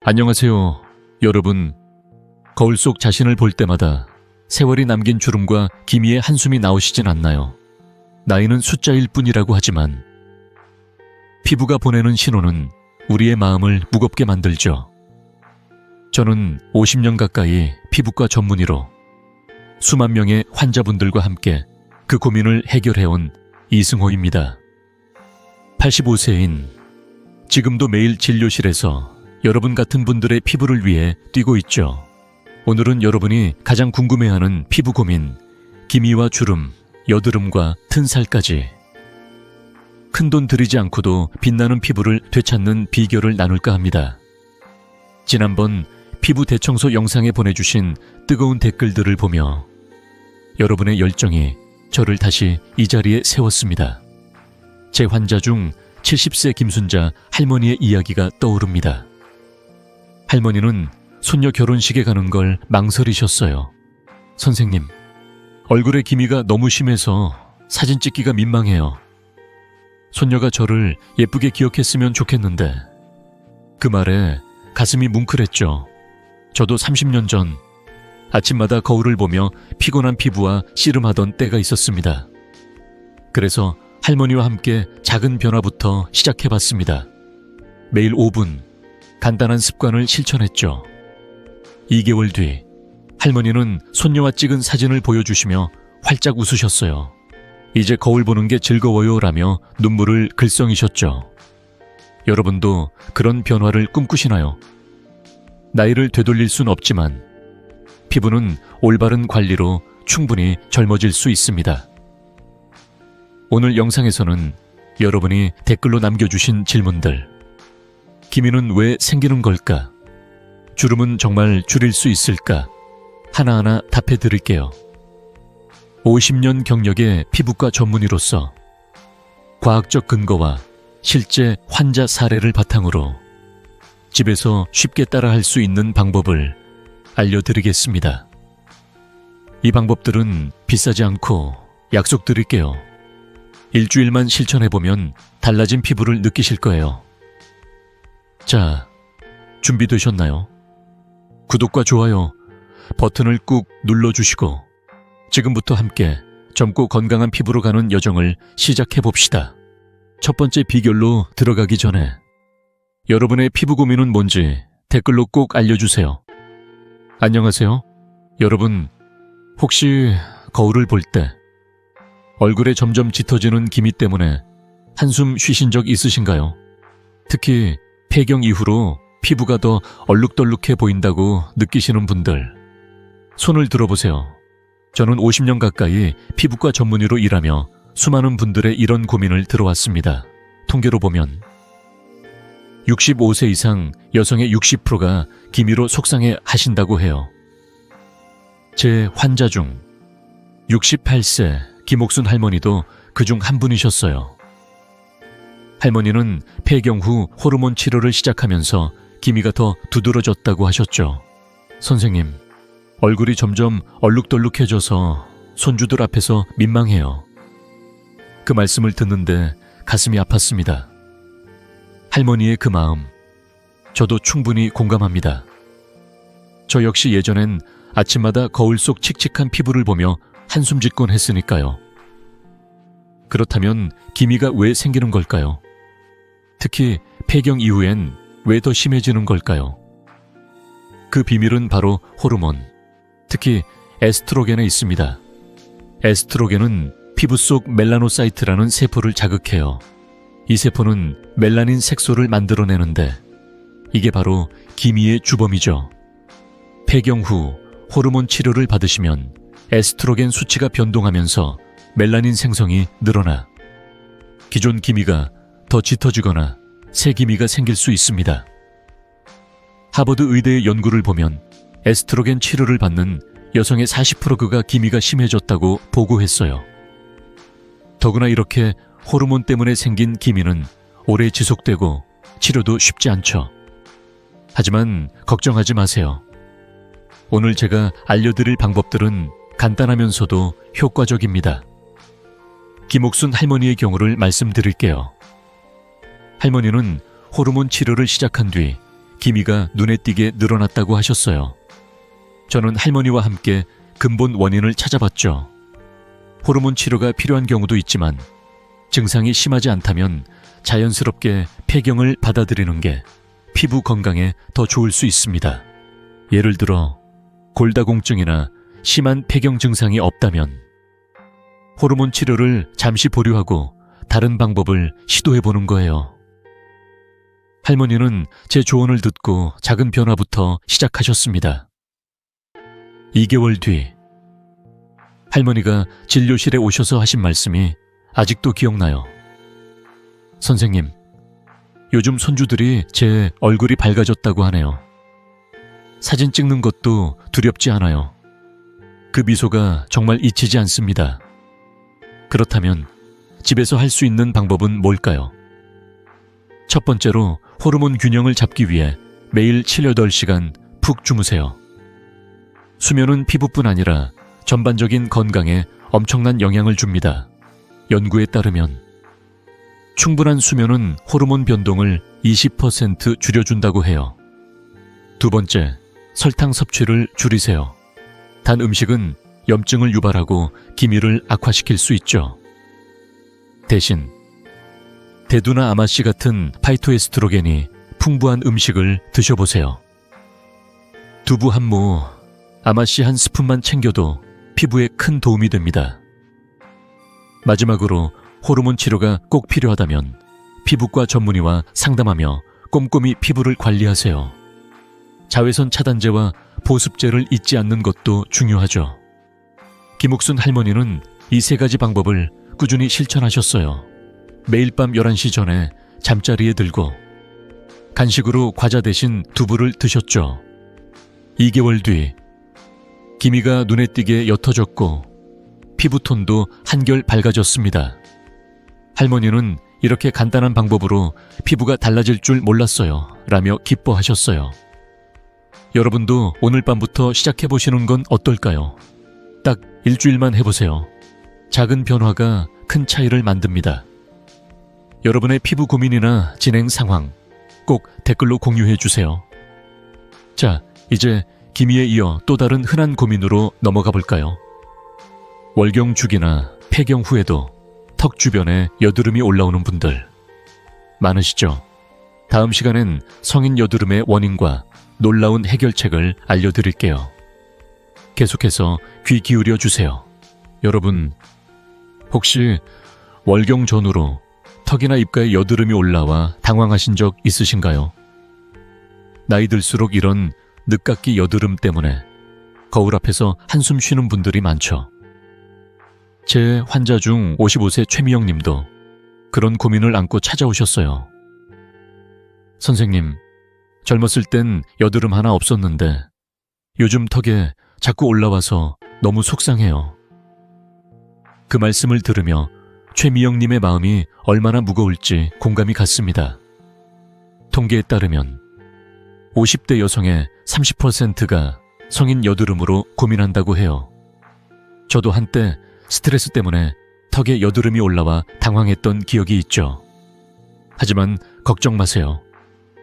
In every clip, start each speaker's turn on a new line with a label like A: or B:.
A: 안녕하세요, 여러분. 거울 속 자신을 볼 때마다 세월이 남긴 주름과 기미의 한숨이 나오시진 않나요? 나이는 숫자일 뿐이라고 하지만 피부가 보내는 신호는 우리의 마음을 무겁게 만들죠. 저는 50년 가까이 피부과 전문의로 수만 명의 환자분들과 함께 그 고민을 해결해온 이승호입니다. 85세인 지금도 매일 진료실에서 여러분 같은 분들의 피부를 위해 뛰고 있죠. 오늘은 여러분이 가장 궁금해하는 피부 고민, 기미와 주름, 여드름과 튼살까지 큰돈 들이지 않고도 빛나는 피부를 되찾는 비결을 나눌까 합니다. 지난번 피부 대청소 영상에 보내주신 뜨거운 댓글들을 보며 여러분의 열정이 저를 다시 이 자리에 세웠습니다. 제 환자 중 70세 김순자 할머니의 이야기가 떠오릅니다. 할머니는 손녀 결혼식에 가는 걸 망설이셨어요. 선생님, 얼굴에 기미가 너무 심해서 사진 찍기가 민망해요. 손녀가 저를 예쁘게 기억했으면 좋겠는데 그 말에 가슴이 뭉클했죠. 저도 30년 전 아침마다 거울을 보며 피곤한 피부와 씨름하던 때가 있었습니다. 그래서 할머니와 함께 작은 변화부터 시작해봤습니다. 매일 5분 간단한 습관을 실천했죠. 2개월 뒤 할머니는 손녀와 찍은 사진을 보여주시며 활짝 웃으셨어요. 이제 거울 보는 게 즐거워요 라며 눈물을 글썽이셨죠. 여러분도 그런 변화를 꿈꾸시나요? 나이를 되돌릴 순 없지만 피부는 올바른 관리로 충분히 젊어질 수 있습니다. 오늘 영상에서는 여러분이 댓글로 남겨주신 질문들, 기미는 왜 생기는 걸까? 주름은 정말 줄일 수 있을까? 하나하나 답해 드릴게요. 50년 경력의 피부과 전문의로서 과학적 근거와 실제 환자 사례를 바탕으로 집에서 쉽게 따라할 수 있는 방법을 알려드리겠습니다. 이 방법들은 비싸지 않고 약속드릴게요. 일주일만 실천해보면 달라진 피부를 느끼실 거예요. 자, 준비되셨나요? 구독과 좋아요 버튼을 꾹 눌러주시고 지금부터 함께 젊고 건강한 피부로 가는 여정을 시작해봅시다. 첫 번째 비결로 들어가기 전에 여러분의 피부 고민은 뭔지 댓글로 꼭 알려주세요. 안녕하세요. 여러분, 혹시 거울을 볼 때 얼굴에 점점 짙어지는 기미 때문에 한숨 쉬신 적 있으신가요? 특히 폐경 이후로 피부가 더 얼룩덜룩해 보인다고 느끼시는 분들, 손을 들어보세요. 저는 50년 가까이 피부과 전문의로 일하며 수많은 분들의 이런 고민을 들어왔습니다. 통계로 보면 65세 이상 여성의 60%가 기미로 속상해 하신다고 해요. 제 환자 중 68세 김옥순 할머니도 그중 한 분이셨어요. 할머니는 폐경 후 호르몬 치료를 시작하면서 기미가 더 두드러졌다고 하셨죠. 선생님, 얼굴이 점점 얼룩덜룩해져서 손주들 앞에서 민망해요. 그 말씀을 듣는데 가슴이 아팠습니다. 할머니의 그 마음, 저도 충분히 공감합니다. 저 역시 예전엔 아침마다 거울 속 칙칙한 피부를 보며 한숨 짓곤 했으니까요. 그렇다면 기미가 왜 생기는 걸까요? 특히 폐경 이후엔 왜 더 심해지는 걸까요? 그 비밀은 바로 호르몬, 특히 에스트로겐에 있습니다. 에스트로겐은 피부 속 멜라노사이트라는 세포를 자극해요. 이 세포는 멜라닌 색소를 만들어내는데 이게 바로 기미의 주범이죠. 폐경 후 호르몬 치료를 받으시면 에스트로겐 수치가 변동하면서 멜라닌 생성이 늘어나 기존 기미가 더 짙어지거나 새 기미가 생길 수 있습니다. 하버드 의대의 연구를 보면 에스트로겐 치료를 받는 여성의 40%가 기미가 심해졌다고 보고했어요. 더구나 이렇게 호르몬 때문에 생긴 기미는 오래 지속되고 치료도 쉽지 않죠. 하지만 걱정하지 마세요. 오늘 제가 알려드릴 방법들은 간단하면서도 효과적입니다. 김옥순 할머니의 경우를 말씀드릴게요. 할머니는 호르몬 치료를 시작한 뒤 기미가 눈에 띄게 늘어났다고 하셨어요. 저는 할머니와 함께 근본 원인을 찾아봤죠. 호르몬 치료가 필요한 경우도 있지만 증상이 심하지 않다면 자연스럽게 폐경을 받아들이는 게 피부 건강에 더 좋을 수 있습니다. 예를 들어 골다공증이나 심한 폐경 증상이 없다면 호르몬 치료를 잠시 보류하고 다른 방법을 시도해보는 거예요. 할머니는 제 조언을 듣고 작은 변화부터 시작하셨습니다. 2개월 뒤 할머니가 진료실에 오셔서 하신 말씀이 아직도 기억나요. 선생님, 요즘 손주들이 제 얼굴이 밝아졌다고 하네요. 사진 찍는 것도 두렵지 않아요. 그 미소가 정말 잊히지 않습니다. 그렇다면 집에서 할 수 있는 방법은 뭘까요? 첫 번째로 호르몬 균형을 잡기 위해 매일 7-8시간 푹 주무세요. 수면은 피부뿐 아니라 전반적인 건강에 엄청난 영향을 줍니다. 연구에 따르면 충분한 수면은 호르몬 변동을 20% 줄여준다고 해요. 두 번째, 설탕 섭취를 줄이세요. 단 음식은 염증을 유발하고 기미를 악화시킬 수 있죠. 대신 대두나 아마씨 같은 파이토에스트로겐이 풍부한 음식을 드셔보세요. 두부 한 모, 아마씨 한 스푼만 챙겨도 피부에 큰 도움이 됩니다. 마지막으로 호르몬 치료가 꼭 필요하다면 피부과 전문의와 상담하며 꼼꼼히 피부를 관리하세요. 자외선 차단제와 보습제를 잊지 않는 것도 중요하죠. 김옥순 할머니는 이 3가지 방법을 꾸준히 실천하셨어요. 매일 밤 11시 전에 잠자리에 들고 간식으로 과자 대신 두부를 드셨죠. 2개월 뒤 기미가 눈에 띄게 옅어졌고 피부톤도 한결 밝아졌습니다. 할머니는 이렇게 간단한 방법으로 피부가 달라질 줄 몰랐어요 라며 기뻐하셨어요. 여러분도 오늘 밤부터 시작해보시는 건 어떨까요? 딱 일주일만 해보세요. 작은 변화가 큰 차이를 만듭니다. 여러분의 피부 고민이나 진행 상황 꼭 댓글로 공유해주세요. 자, 이제 기미에 이어 또 다른 흔한 고민으로 넘어가 볼까요? 월경 주기나 폐경 후에도 턱 주변에 여드름이 올라오는 분들 많으시죠? 다음 시간엔 성인 여드름의 원인과 놀라운 해결책을 알려드릴게요. 계속해서 귀 기울여 주세요. 여러분, 혹시 월경 전후로 턱이나 입가에 여드름이 올라와 당황하신 적 있으신가요? 나이 들수록 이런 늦깎이 여드름 때문에 거울 앞에서 한숨 쉬는 분들이 많죠. 제 환자 중 55세 최미영 님도 그런 고민을 안고 찾아오셨어요. 선생님, 젊었을 땐 여드름 하나 없었는데 요즘 턱에 자꾸 올라와서 너무 속상해요. 그 말씀을 들으며 최미영님의 마음이 얼마나 무거울지 공감이 갔습니다. 통계에 따르면 50대 여성의 30%가 성인 여드름으로 고민한다고 해요. 저도 한때 스트레스 때문에 턱에 여드름이 올라와 당황했던 기억이 있죠. 하지만 걱정 마세요.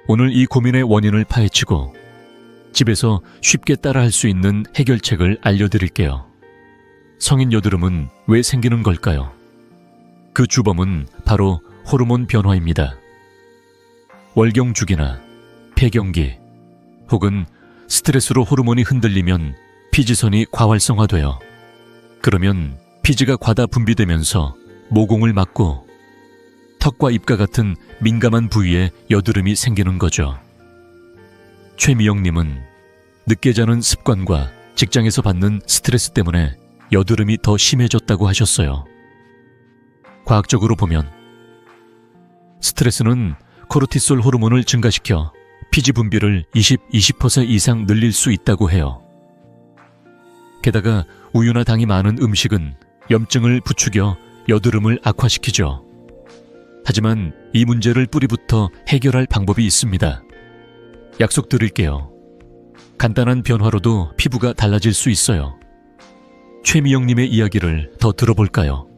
A: 오늘 이 고민의 원인을 파헤치고 집에서 쉽게 따라할 수 있는 해결책을 알려드릴게요. 성인 여드름은 왜 생기는 걸까요? 그 주범은 바로 호르몬 변화입니다. 월경 주기나 폐경기 혹은 스트레스로 호르몬이 흔들리면 피지선이 과활성화돼요. 그러면 피지가 과다 분비되면서 모공을 막고 턱과 입가 같은 민감한 부위에 여드름이 생기는 거죠. 최미영님은 늦게 자는 습관과 직장에서 받는 스트레스 때문에 여드름이 더 심해졌다고 하셨어요. 과학적으로 보면 스트레스는 코르티솔 호르몬을 증가시켜 피지 분비를 20% 이상 늘릴 수 있다고 해요. 게다가 우유나 당이 많은 음식은 염증을 부추겨 여드름을 악화시키죠. 하지만 이 문제를 뿌리부터 해결할 방법이 있습니다. 약속드릴게요. 간단한 변화로도 피부가 달라질 수 있어요. 최미영님의 이야기를 더 들어볼까요?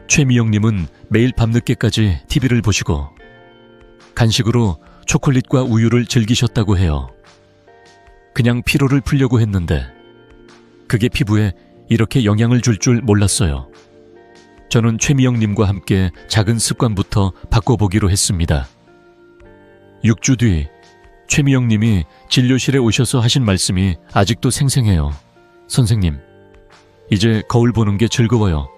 A: 최미영님은 매일 밤늦게까지 TV를 보시고 간식으로 초콜릿과 우유를 즐기셨다고 해요. 그냥 피로를 풀려고 했는데 그게 피부에 이렇게 영향을 줄 줄 몰랐어요. 저는 최미영님과 함께 작은 습관부터 바꿔보기로 했습니다. 6주 뒤 최미영님이 진료실에 오셔서 하신 말씀이 아직도 생생해요. 선생님, 이제 거울 보는 게 즐거워요.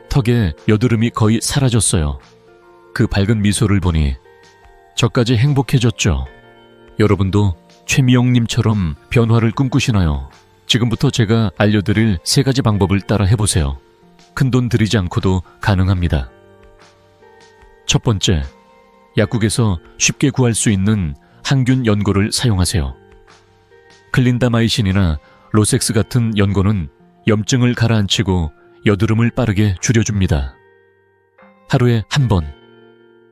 A: 턱에 여드름이 거의 사라졌어요. 그 밝은 미소를 보니 저까지 행복해졌죠. 여러분도 최미영님처럼 변화를 꿈꾸시나요? 지금부터 제가 알려드릴 3가지 방법을 따라 해보세요. 큰돈 들이지 않고도 가능합니다. 첫 번째, 약국에서 쉽게 구할 수 있는 항균 연고를 사용하세요. 클린다마이신이나 로섹스 같은 연고는 염증을 가라앉히고 여드름을 빠르게 줄여줍니다. 하루에 한 번,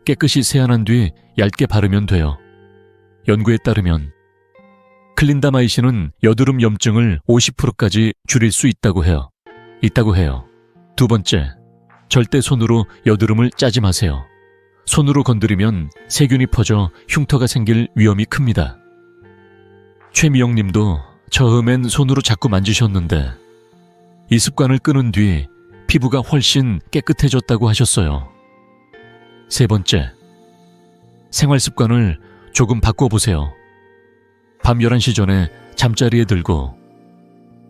A: 깨끗이 세안한 뒤 얇게 바르면 돼요. 연구에 따르면 클린다마이신은 여드름 염증을 50%까지 줄일 수 있다고 해요. 두 번째, 절대 손으로 여드름을 짜지 마세요. 손으로 건드리면 세균이 퍼져 흉터가 생길 위험이 큽니다. 최미영님도 처음엔 손으로 자꾸 만지셨는데 이 습관을 끊은 뒤 피부가 훨씬 깨끗해졌다고 하셨어요. 세 번째, 생활 습관을 조금 바꿔보세요. 밤 11시 전에 잠자리에 들고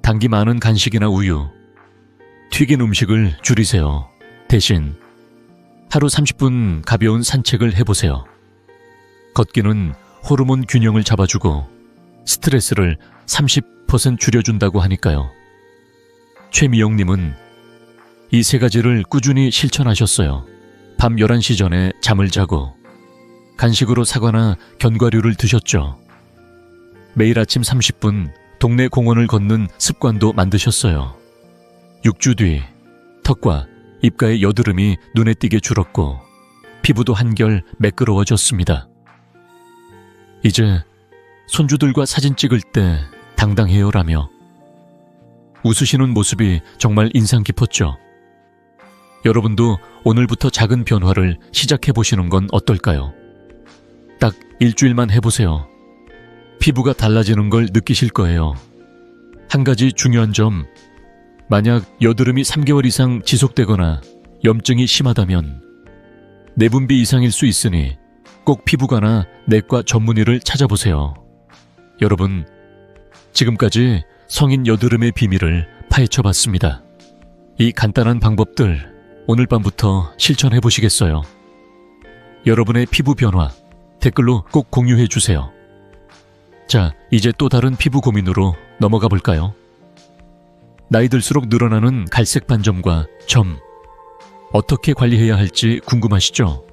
A: 당기 많은 간식이나 우유, 튀긴 음식을 줄이세요. 대신 하루 30분 가벼운 산책을 해보세요. 걷기는 호르몬 균형을 잡아주고 스트레스를 30% 줄여준다고 하니까요. 최미영님은 이 3가지를 꾸준히 실천하셨어요. 밤 11시 전에 잠을 자고 간식으로 사과나 견과류를 드셨죠. 매일 아침 30분 동네 공원을 걷는 습관도 만드셨어요. 6주 뒤 턱과 입가의 여드름이 눈에 띄게 줄었고 피부도 한결 매끄러워졌습니다. 이제 손주들과 사진 찍을 때 당당해요라며 웃으시는 모습이 정말 인상 깊었죠. 여러분도 오늘부터 작은 변화를 시작해보시는 건 어떨까요? 딱 일주일만 해보세요. 피부가 달라지는 걸 느끼실 거예요. 한 가지 중요한 점, 만약 여드름이 3개월 이상 지속되거나 염증이 심하다면 내분비 이상일 수 있으니 꼭 피부과나 내과 전문의를 찾아보세요. 여러분, 지금까지 성인 여드름의 비밀을 파헤쳐봤습니다. 이 간단한 방법들 오늘 밤부터 실천해 보시겠어요? 여러분의 피부 변화 댓글로 꼭 공유해 주세요. 자, 이제 또 다른 피부 고민으로 넘어가 볼까요? 나이 들수록 늘어나는 갈색 반점과 점, 어떻게 관리해야 할지 궁금하시죠?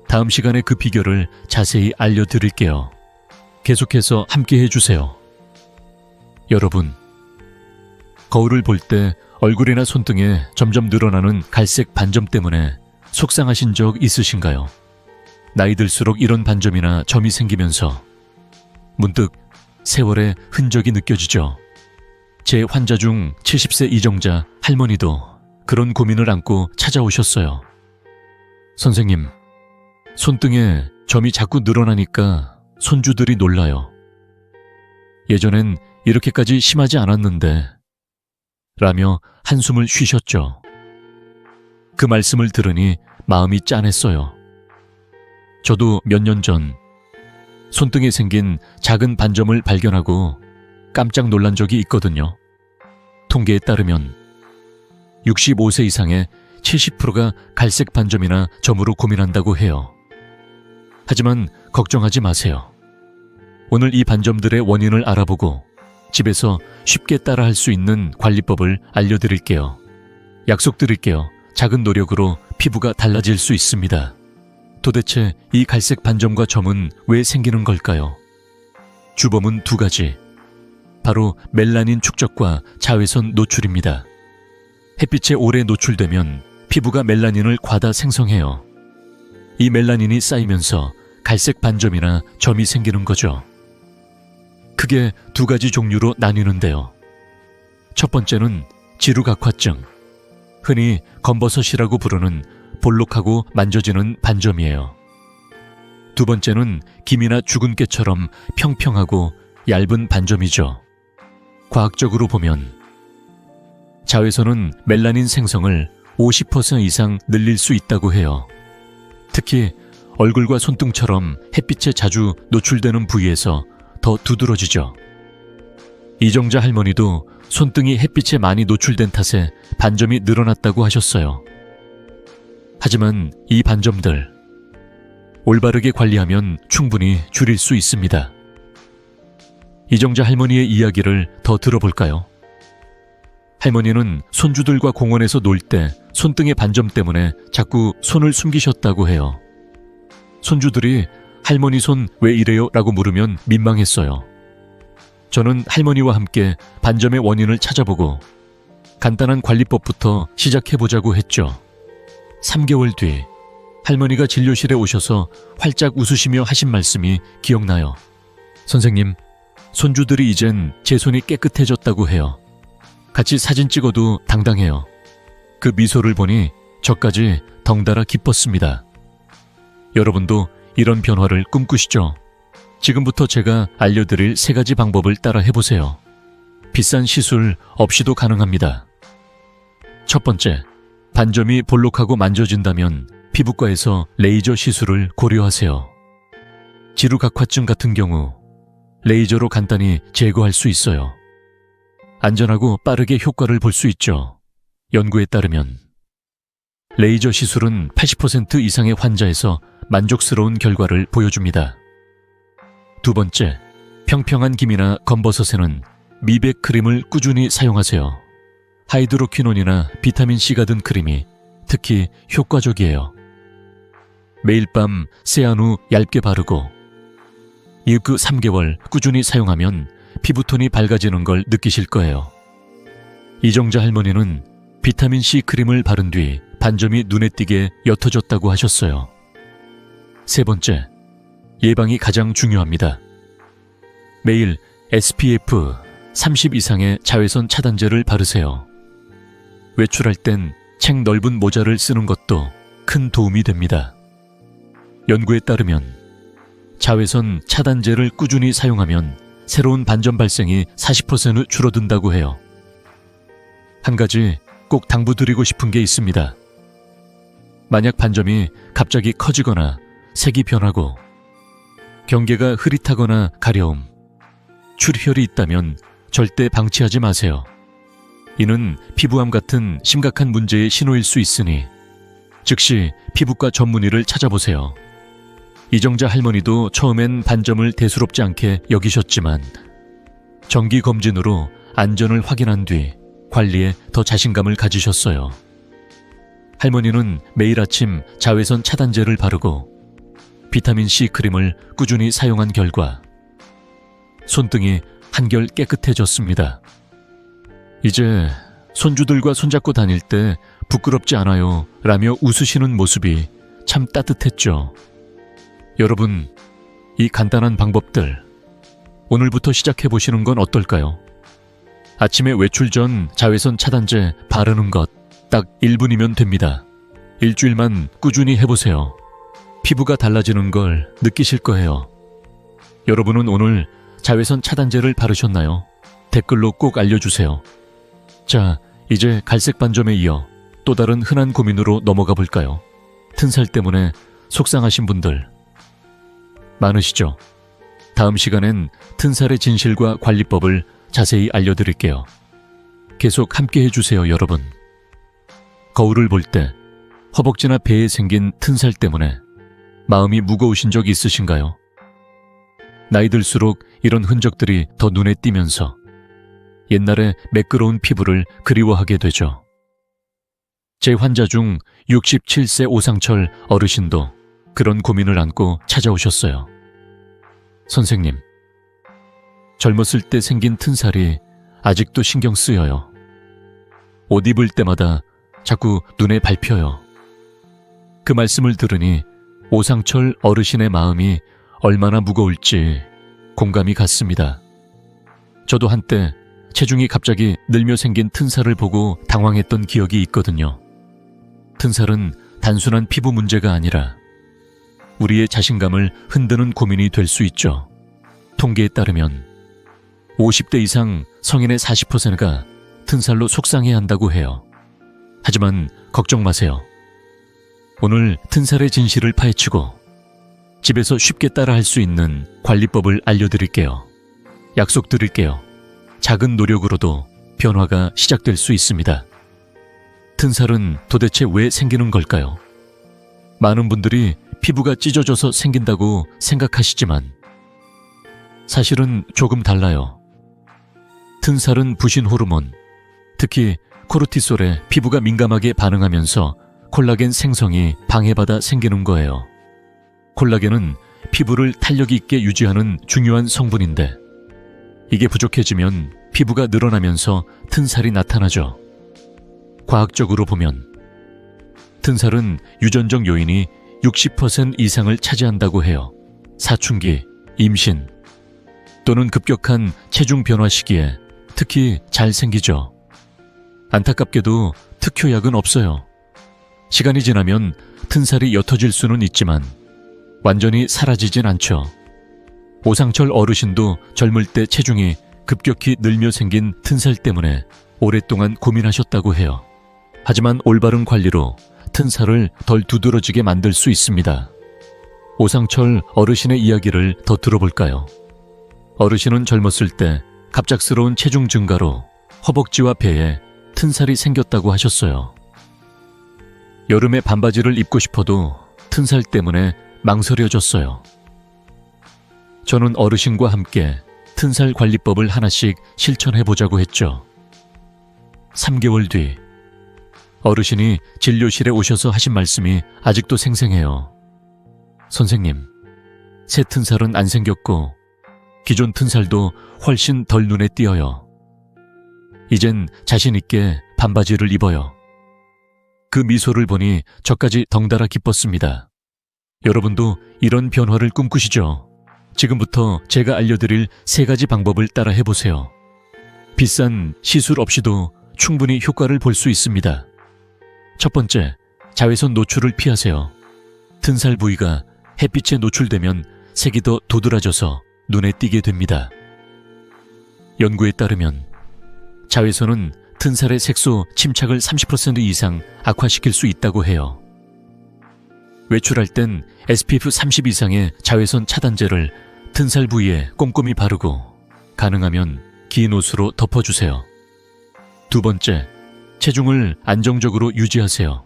A: 다음 시간에 그 비결을 자세히 알려드릴게요. 계속해서 함께 해주세요. 여러분, 거울을 볼 때 얼굴이나 손등에 점점 늘어나는 갈색 반점 때문에 속상하신 적 있으신가요? 나이 들수록 이런 반점이나 점이 생기면서 문득 세월의 흔적이 느껴지죠. 제 환자 중 70세 이정자 할머니도 그런 고민을 안고 찾아오셨어요. 선생님, 손등에 점이 자꾸 늘어나니까 손주들이 놀라요. 예전엔 이렇게까지 심하지 않았는데 라며 한숨을 쉬셨죠. 그 말씀을 들으니 마음이 짠했어요. 저도 몇 년 전 손등에 생긴 작은 반점을 발견하고 깜짝 놀란 적이 있거든요. 통계에 따르면 65세 이상의 70%가 갈색 반점이나 점으로 고민한다고 해요. 하지만 걱정하지 마세요. 오늘 이 반점들의 원인을 알아보고 집에서 쉽게 따라할 수 있는 관리법을 알려드릴게요. 약속드릴게요. 작은 노력으로 피부가 달라질 수 있습니다. 도대체 이 갈색 반점과 점은 왜 생기는 걸까요? 주범은 2가지. 바로 멜라닌 축적과 자외선 노출입니다. 햇빛에 오래 노출되면 피부가 멜라닌을 과다 생성해요. 이 멜라닌이 쌓이면서 갈색 반점이나 점이 생기는 거죠. 크게 2가지 종류로 나뉘는데요. 첫 번째는 지루각화증, 흔히 검버섯이라고 부르는 볼록하고 만져지는 반점이에요. 두 번째는 김이나 죽은 깨처럼 평평하고 얇은 반점이죠. 과학적으로 보면 자외선은 멜라닌 생성을 50% 이상 늘릴 수 있다고 해요. 특히 얼굴과 손등처럼 햇빛에 자주 노출되는 부위에서 더 두드러지죠. 이정자 할머니도 손등이 햇빛에 많이 노출된 탓에 반점이 늘어났다고 하셨어요. 하지만 이 반점들 올바르게 관리하면 충분히 줄일 수 있습니다. 이정자 할머니의 이야기를 더 들어볼까요? 할머니는 손주들과 공원에서 놀 때 손등의 반점 때문에 자꾸 손을 숨기셨다고 해요. 손주들이 할머니 손 왜 이래요? 라고 물으면 민망했어요. 저는 할머니와 함께 반점의 원인을 찾아보고 간단한 관리법부터 시작해보자고 했죠. 3개월 뒤 할머니가 진료실에 오셔서 활짝 웃으시며 하신 말씀이 기억나요. 선생님, 손주들이 이젠 제 손이 깨끗해졌다고 해요. 같이 사진 찍어도 당당해요. 그 미소를 보니 저까지 덩달아 기뻤습니다. 여러분도 이런 변화를 꿈꾸시죠? 지금부터 제가 알려드릴 3가지 방법을 따라 해보세요. 비싼 시술 없이도 가능합니다. 첫 번째, 반점이 볼록하고 만져진다면 피부과에서 레이저 시술을 고려하세요. 지루각화증 같은 경우 레이저로 간단히 제거할 수 있어요. 안전하고 빠르게 효과를 볼 수 있죠. 연구에 따르면 레이저 시술은 80% 이상의 환자에서 만족스러운 결과를 보여줍니다. 두 번째, 평평한 김이나 검버섯에는 미백 크림을 꾸준히 사용하세요. 하이드로퀴논이나 비타민C가 든 크림이 특히 효과적이에요. 매일 밤 세안 후 얇게 바르고 이후 3개월 꾸준히 사용하면 피부톤이 밝아지는 걸 느끼실 거예요. 이정자 할머니는 비타민C 크림을 바른 뒤 반점이 눈에 띄게 옅어졌다고 하셨어요. 세 번째, 예방이 가장 중요합니다. 매일 SPF 30 이상의 자외선 차단제를 바르세요. 외출할 땐 책 넓은 모자를 쓰는 것도 큰 도움이 됩니다. 연구에 따르면 자외선 차단제를 꾸준히 사용하면 새로운 반점 발생이 40% 줄어든다고 해요. 한 가지 꼭 당부드리고 싶은 게 있습니다. 만약 반점이 갑자기 커지거나 색이 변하고 경계가 흐릿하거나 가려움, 출혈이 있다면 절대 방치하지 마세요. 이는 피부암 같은 심각한 문제의 신호일 수 있으니 즉시 피부과 전문의를 찾아보세요. 이정자 할머니도 처음엔 반점을 대수롭지 않게 여기셨지만 정기검진으로 안전을 확인한 뒤 관리에 더 자신감을 가지셨어요. 할머니는 매일 아침 자외선 차단제를 바르고 비타민C 크림을 꾸준히 사용한 결과 손등이 한결 깨끗해졌습니다. 이제 손주들과 손잡고 다닐 때 부끄럽지 않아요 라며 웃으시는 모습이 참 따뜻했죠. 여러분, 이 간단한 방법들 오늘부터 시작해보시는 건 어떨까요? 아침에 외출 전 자외선 차단제 바르는 것 딱 1분이면 됩니다. 일주일만 꾸준히 해보세요. 피부가 달라지는 걸 느끼실 거예요. 여러분은 오늘 자외선 차단제를 바르셨나요? 댓글로 꼭 알려주세요. 자, 이제 갈색 반점에 이어 또 다른 흔한 고민으로 넘어가 볼까요? 튼살 때문에 속상하신 분들 많으시죠? 다음 시간엔 튼살의 진실과 관리법을 자세히 알려드릴게요. 계속 함께 해주세요, 여러분. 거울을 볼 때 허벅지나 배에 생긴 튼살 때문에 마음이 무거우신 적 있으신가요? 나이 들수록 이런 흔적들이 더 눈에 띄면서 옛날의 매끄러운 피부를 그리워하게 되죠. 제 환자 중 67세 오상철 어르신도 그런 고민을 안고 찾아오셨어요. 선생님, 젊었을 때 생긴 튼살이 아직도 신경 쓰여요. 옷 입을 때마다 자꾸 눈에 밟혀요. 그 말씀을 들으니 오상철 어르신의 마음이 얼마나 무거울지 공감이 갔습니다. 저도 한때 체중이 갑자기 늘며 생긴 튼살을 보고 당황했던 기억이 있거든요. 튼살은 단순한 피부 문제가 아니라 우리의 자신감을 흔드는 고민이 될 수 있죠. 통계에 따르면 50대 이상 성인의 40%가 튼살로 속상해한다고 해요. 하지만 걱정 마세요. 오늘 튼살의 진실을 파헤치고 집에서 쉽게 따라할 수 있는 관리법을 알려드릴게요. 약속드릴게요. 작은 노력으로도 변화가 시작될 수 있습니다. 튼살은 도대체 왜 생기는 걸까요? 많은 분들이 피부가 찢어져서 생긴다고 생각하시지만 사실은 조금 달라요. 튼살은 부신 호르몬, 특히 코르티솔에 피부가 민감하게 반응하면서 콜라겐 생성이 방해받아 생기는 거예요. 콜라겐은 피부를 탄력 있게 유지하는 중요한 성분인데 이게 부족해지면 피부가 늘어나면서 튼살이 나타나죠. 과학적으로 보면 튼살은 유전적 요인이 60% 이상을 차지한다고 해요. 사춘기, 임신 또는 급격한 체중 변화 시기에 특히 잘 생기죠. 안타깝게도 특효약은 없어요. 시간이 지나면 튼살이 옅어질 수는 있지만 완전히 사라지진 않죠. 오상철 어르신도 젊을 때 체중이 급격히 늘며 생긴 튼살 때문에 오랫동안 고민하셨다고 해요. 하지만 올바른 관리로 튼살을 덜 두드러지게 만들 수 있습니다. 오상철 어르신의 이야기를 더 들어볼까요? 어르신은 젊었을 때 갑작스러운 체중 증가로 허벅지와 배에 튼살이 생겼다고 하셨어요. 여름에 반바지를 입고 싶어도 튼살 때문에 망설여졌어요. 저는 어르신과 함께 튼살 관리법을 하나씩 실천해보자고 했죠. 3개월 뒤 어르신이 진료실에 오셔서 하신 말씀이 아직도 생생해요. 선생님, 새 튼살은 안 생겼고 기존 튼살도 훨씬 덜 눈에 띄어요. 이젠 자신 있게 반바지를 입어요. 그 미소를 보니 저까지 덩달아 기뻤습니다. 여러분도 이런 변화를 꿈꾸시죠? 지금부터 제가 알려드릴 3가지 방법을 따라 해보세요. 비싼 시술 없이도 충분히 효과를 볼 수 있습니다. 첫 번째, 자외선 노출을 피하세요. 튼살 부위가 햇빛에 노출되면 색이 더 도드라져서 눈에 띄게 됩니다. 연구에 따르면 자외선은 튼살의 색소 침착을 30% 이상 악화시킬 수 있다고 해요. 외출할 땐 SPF 30 이상의 자외선 차단제를 튼살 부위에 꼼꼼히 바르고 가능하면 긴 옷으로 덮어주세요. 두 번째, 체중을 안정적으로 유지하세요.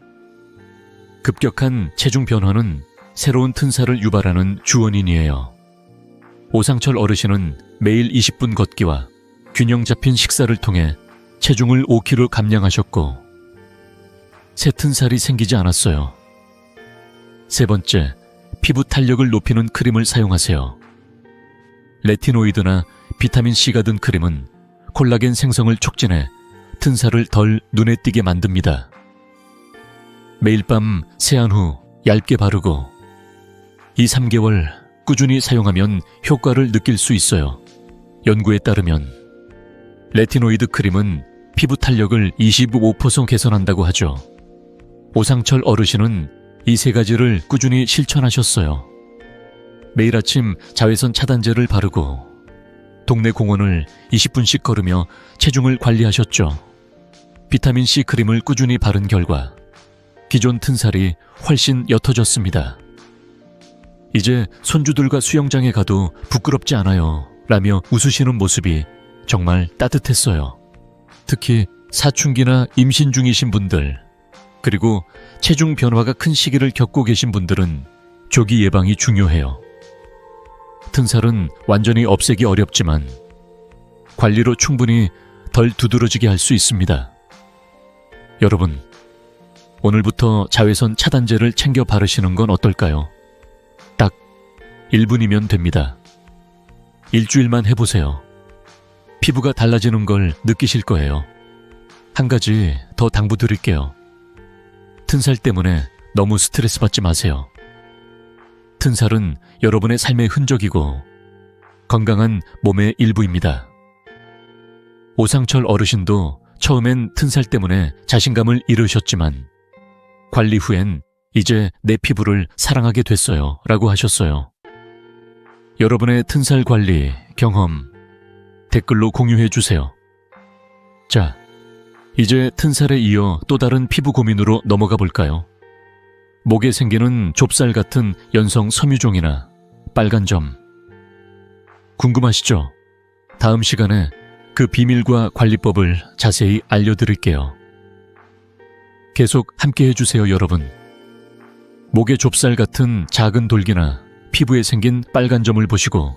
A: 급격한 체중 변화는 새로운 튼살을 유발하는 주원인이에요. 오상철 어르신은 매일 20분 걷기와 균형 잡힌 식사를 통해 체중을 5kg 감량하셨고 새 튼살이 생기지 않았어요. 세 번째, 피부 탄력을 높이는 크림을 사용하세요. 레티노이드나 비타민C가 든 크림은 콜라겐 생성을 촉진해 튼살을 덜 눈에 띄게 만듭니다. 매일 밤 세안 후 얇게 바르고 2-3개월 꾸준히 사용하면 효과를 느낄 수 있어요. 연구에 따르면 레티노이드 크림은 피부 탄력을 25% 개선한다고 하죠. 오상철 어르신은 이 3가지를 꾸준히 실천하셨어요. 매일 아침 자외선 차단제를 바르고 동네 공원을 20분씩 걸으며 체중을 관리하셨죠. 비타민C 크림을 꾸준히 바른 결과 기존 튼살이 훨씬 옅어졌습니다. 이제 손주들과 수영장에 가도 부끄럽지 않아요 라며 웃으시는 모습이 정말 따뜻했어요. 특히 사춘기나 임신 중이신 분들, 그리고 체중 변화가 큰 시기를 겪고 계신 분들은 조기 예방이 중요해요. 튼살은 완전히 없애기 어렵지만 관리로 충분히 덜 두드러지게 할 수 있습니다. 여러분, 오늘부터 자외선 차단제를 챙겨 바르시는 건 어떨까요? 딱 1분이면 됩니다. 일주일만 해보세요. 피부가 달라지는 걸 느끼실 거예요. 한 가지 더 당부드릴게요. 튼살 때문에 너무 스트레스 받지 마세요. 튼살은 여러분의 삶의 흔적이고 건강한 몸의 일부입니다. 오상철 어르신도 처음엔 튼살 때문에 자신감을 잃으셨지만 관리 후엔 이제 내 피부를 사랑하게 됐어요. 라고 하셨어요. 여러분의 튼살 관리, 경험, 댓글로 공유해 주세요. 자, 이제 튼살에 이어 또 다른 피부 고민으로 넘어가 볼까요? 목에 생기는 좁쌀 같은 연성 섬유종이나 빨간 점. 궁금하시죠? 다음 시간에 그 비밀과 관리법을 자세히 알려드릴게요. 계속 함께 해주세요, 여러분. 목에 좁쌀 같은 작은 돌기나 피부에 생긴 빨간 점을 보시고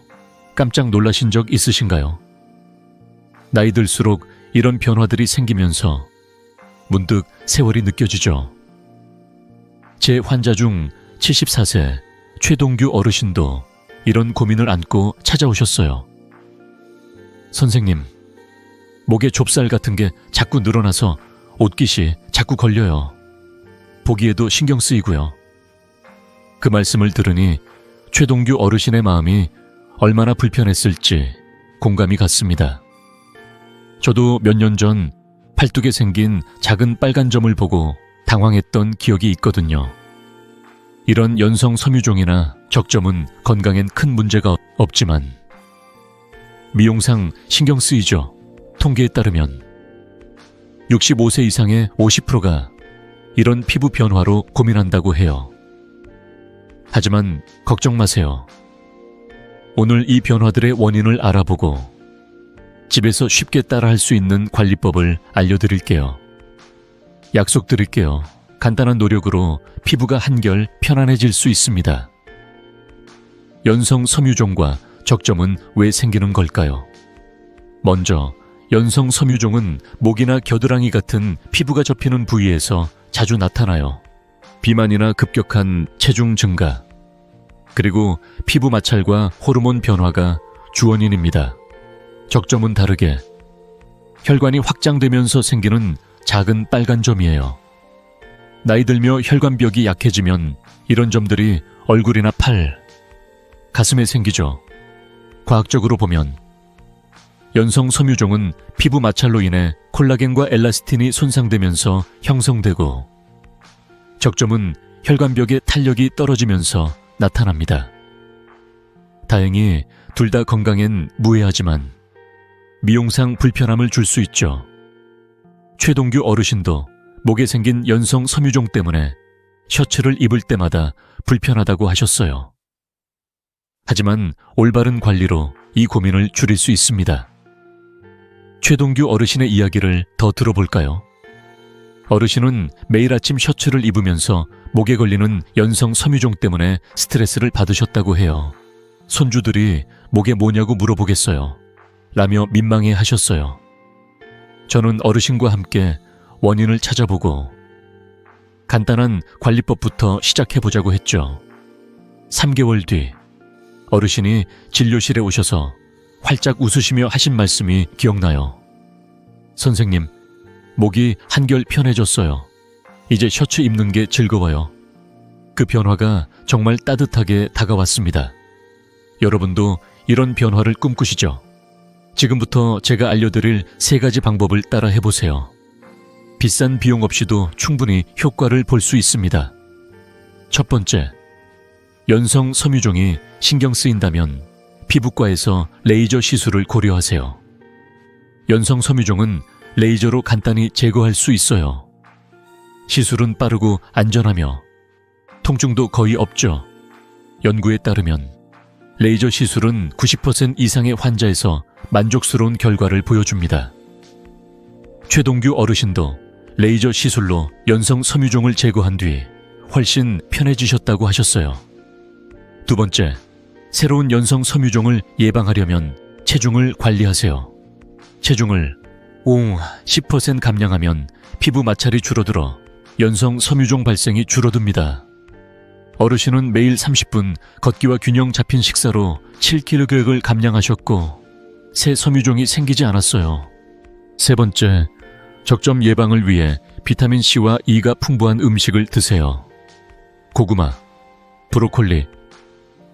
A: 깜짝 놀라신 적 있으신가요? 나이 들수록 이런 변화들이 생기면서 문득 세월이 느껴지죠. 제 환자 중 74세 최동규 어르신도 이런 고민을 안고 찾아오셨어요. 선생님, 목에 좁쌀 같은 게 자꾸 늘어나서 옷깃이 자꾸 걸려요. 보기에도 신경 쓰이고요. 그 말씀을 들으니 최동규 어르신의 마음이 얼마나 불편했을지 공감이 갔습니다. 저도 몇 년 전 팔뚝에 생긴 작은 빨간 점을 보고 당황했던 기억이 있거든요. 이런 연성 섬유종이나 적점은 건강엔 큰 문제가 없지만 미용상 신경 쓰이죠. 통계에 따르면 65세 이상의 50%가 이런 피부 변화로 고민한다고 해요. 하지만 걱정 마세요. 오늘 이 변화들의 원인을 알아보고 집에서 쉽게 따라할 수 있는 관리법을 알려드릴게요. 약속드릴게요. 간단한 노력으로 피부가 한결 편안해질 수 있습니다. 연성 섬유종과 적점은 왜 생기는 걸까요? 먼저 연성 섬유종은 목이나 겨드랑이 같은 피부가 접히는 부위에서 자주 나타나요. 비만이나 급격한 체중 증가, 그리고 피부 마찰과 호르몬 변화가 주원인입니다. 적점은 다르게 혈관이 확장되면서 생기는 작은 빨간 점이에요. 나이 들며 혈관벽이 약해지면 이런 점들이 얼굴이나 팔, 가슴에 생기죠. 과학적으로 보면 연성 섬유종은 피부 마찰로 인해 콜라겐과 엘라스틴이 손상되면서 형성되고, 적점은 혈관벽의 탄력이 떨어지면서 나타납니다. 다행히 둘 다 건강엔 무해하지만 미용상 불편함을 줄 수 있죠. 최동규 어르신도 목에 생긴 연성 섬유종 때문에 셔츠를 입을 때마다 불편하다고 하셨어요. 하지만 올바른 관리로 이 고민을 줄일 수 있습니다. 최동규 어르신의 이야기를 더 들어볼까요? 어르신은 매일 아침 셔츠를 입으면서 목에 걸리는 연성 섬유종 때문에 스트레스를 받으셨다고 해요. 손주들이 목에 뭐냐고 물어보겠어요 라며 민망해 하셨어요. 저는 어르신과 함께 원인을 찾아보고 간단한 관리법부터 시작해보자고 했죠. 3개월 뒤 어르신이 진료실에 오셔서 활짝 웃으시며 하신 말씀이 기억나요. 선생님, 목이 한결 편해졌어요. 이제 셔츠 입는 게 즐거워요. 그 변화가 정말 따뜻하게 다가왔습니다. 여러분도 이런 변화를 꿈꾸시죠? 지금부터 제가 알려드릴 3가지 방법을 따라 해보세요. 비싼 비용 없이도 충분히 효과를 볼 수 있습니다. 첫 번째, 연성 섬유종이 신경 쓰인다면 피부과에서 레이저 시술을 고려하세요. 연성 섬유종은 레이저로 간단히 제거할 수 있어요. 시술은 빠르고 안전하며 통증도 거의 없죠. 연구에 따르면 레이저 시술은 90% 이상의 환자에서 만족스러운 결과를 보여줍니다. 최동규 어르신도 레이저 시술로 연성 섬유종을 제거한 뒤 훨씬 편해지셨다고 하셨어요. 두 번째, 새로운 연성 섬유종을 예방하려면 체중을 관리하세요. 체중을 10% 감량하면 피부 마찰이 줄어들어 연성 섬유종 발생이 줄어듭니다. 어르신은 매일 30분 걷기와 균형 잡힌 식사로 7kg을 감량하셨고 새 섬유종이 생기지 않았어요. 세 번째, 적점 예방을 위해 비타민C와 E가 풍부한 음식을 드세요. 고구마, 브로콜리,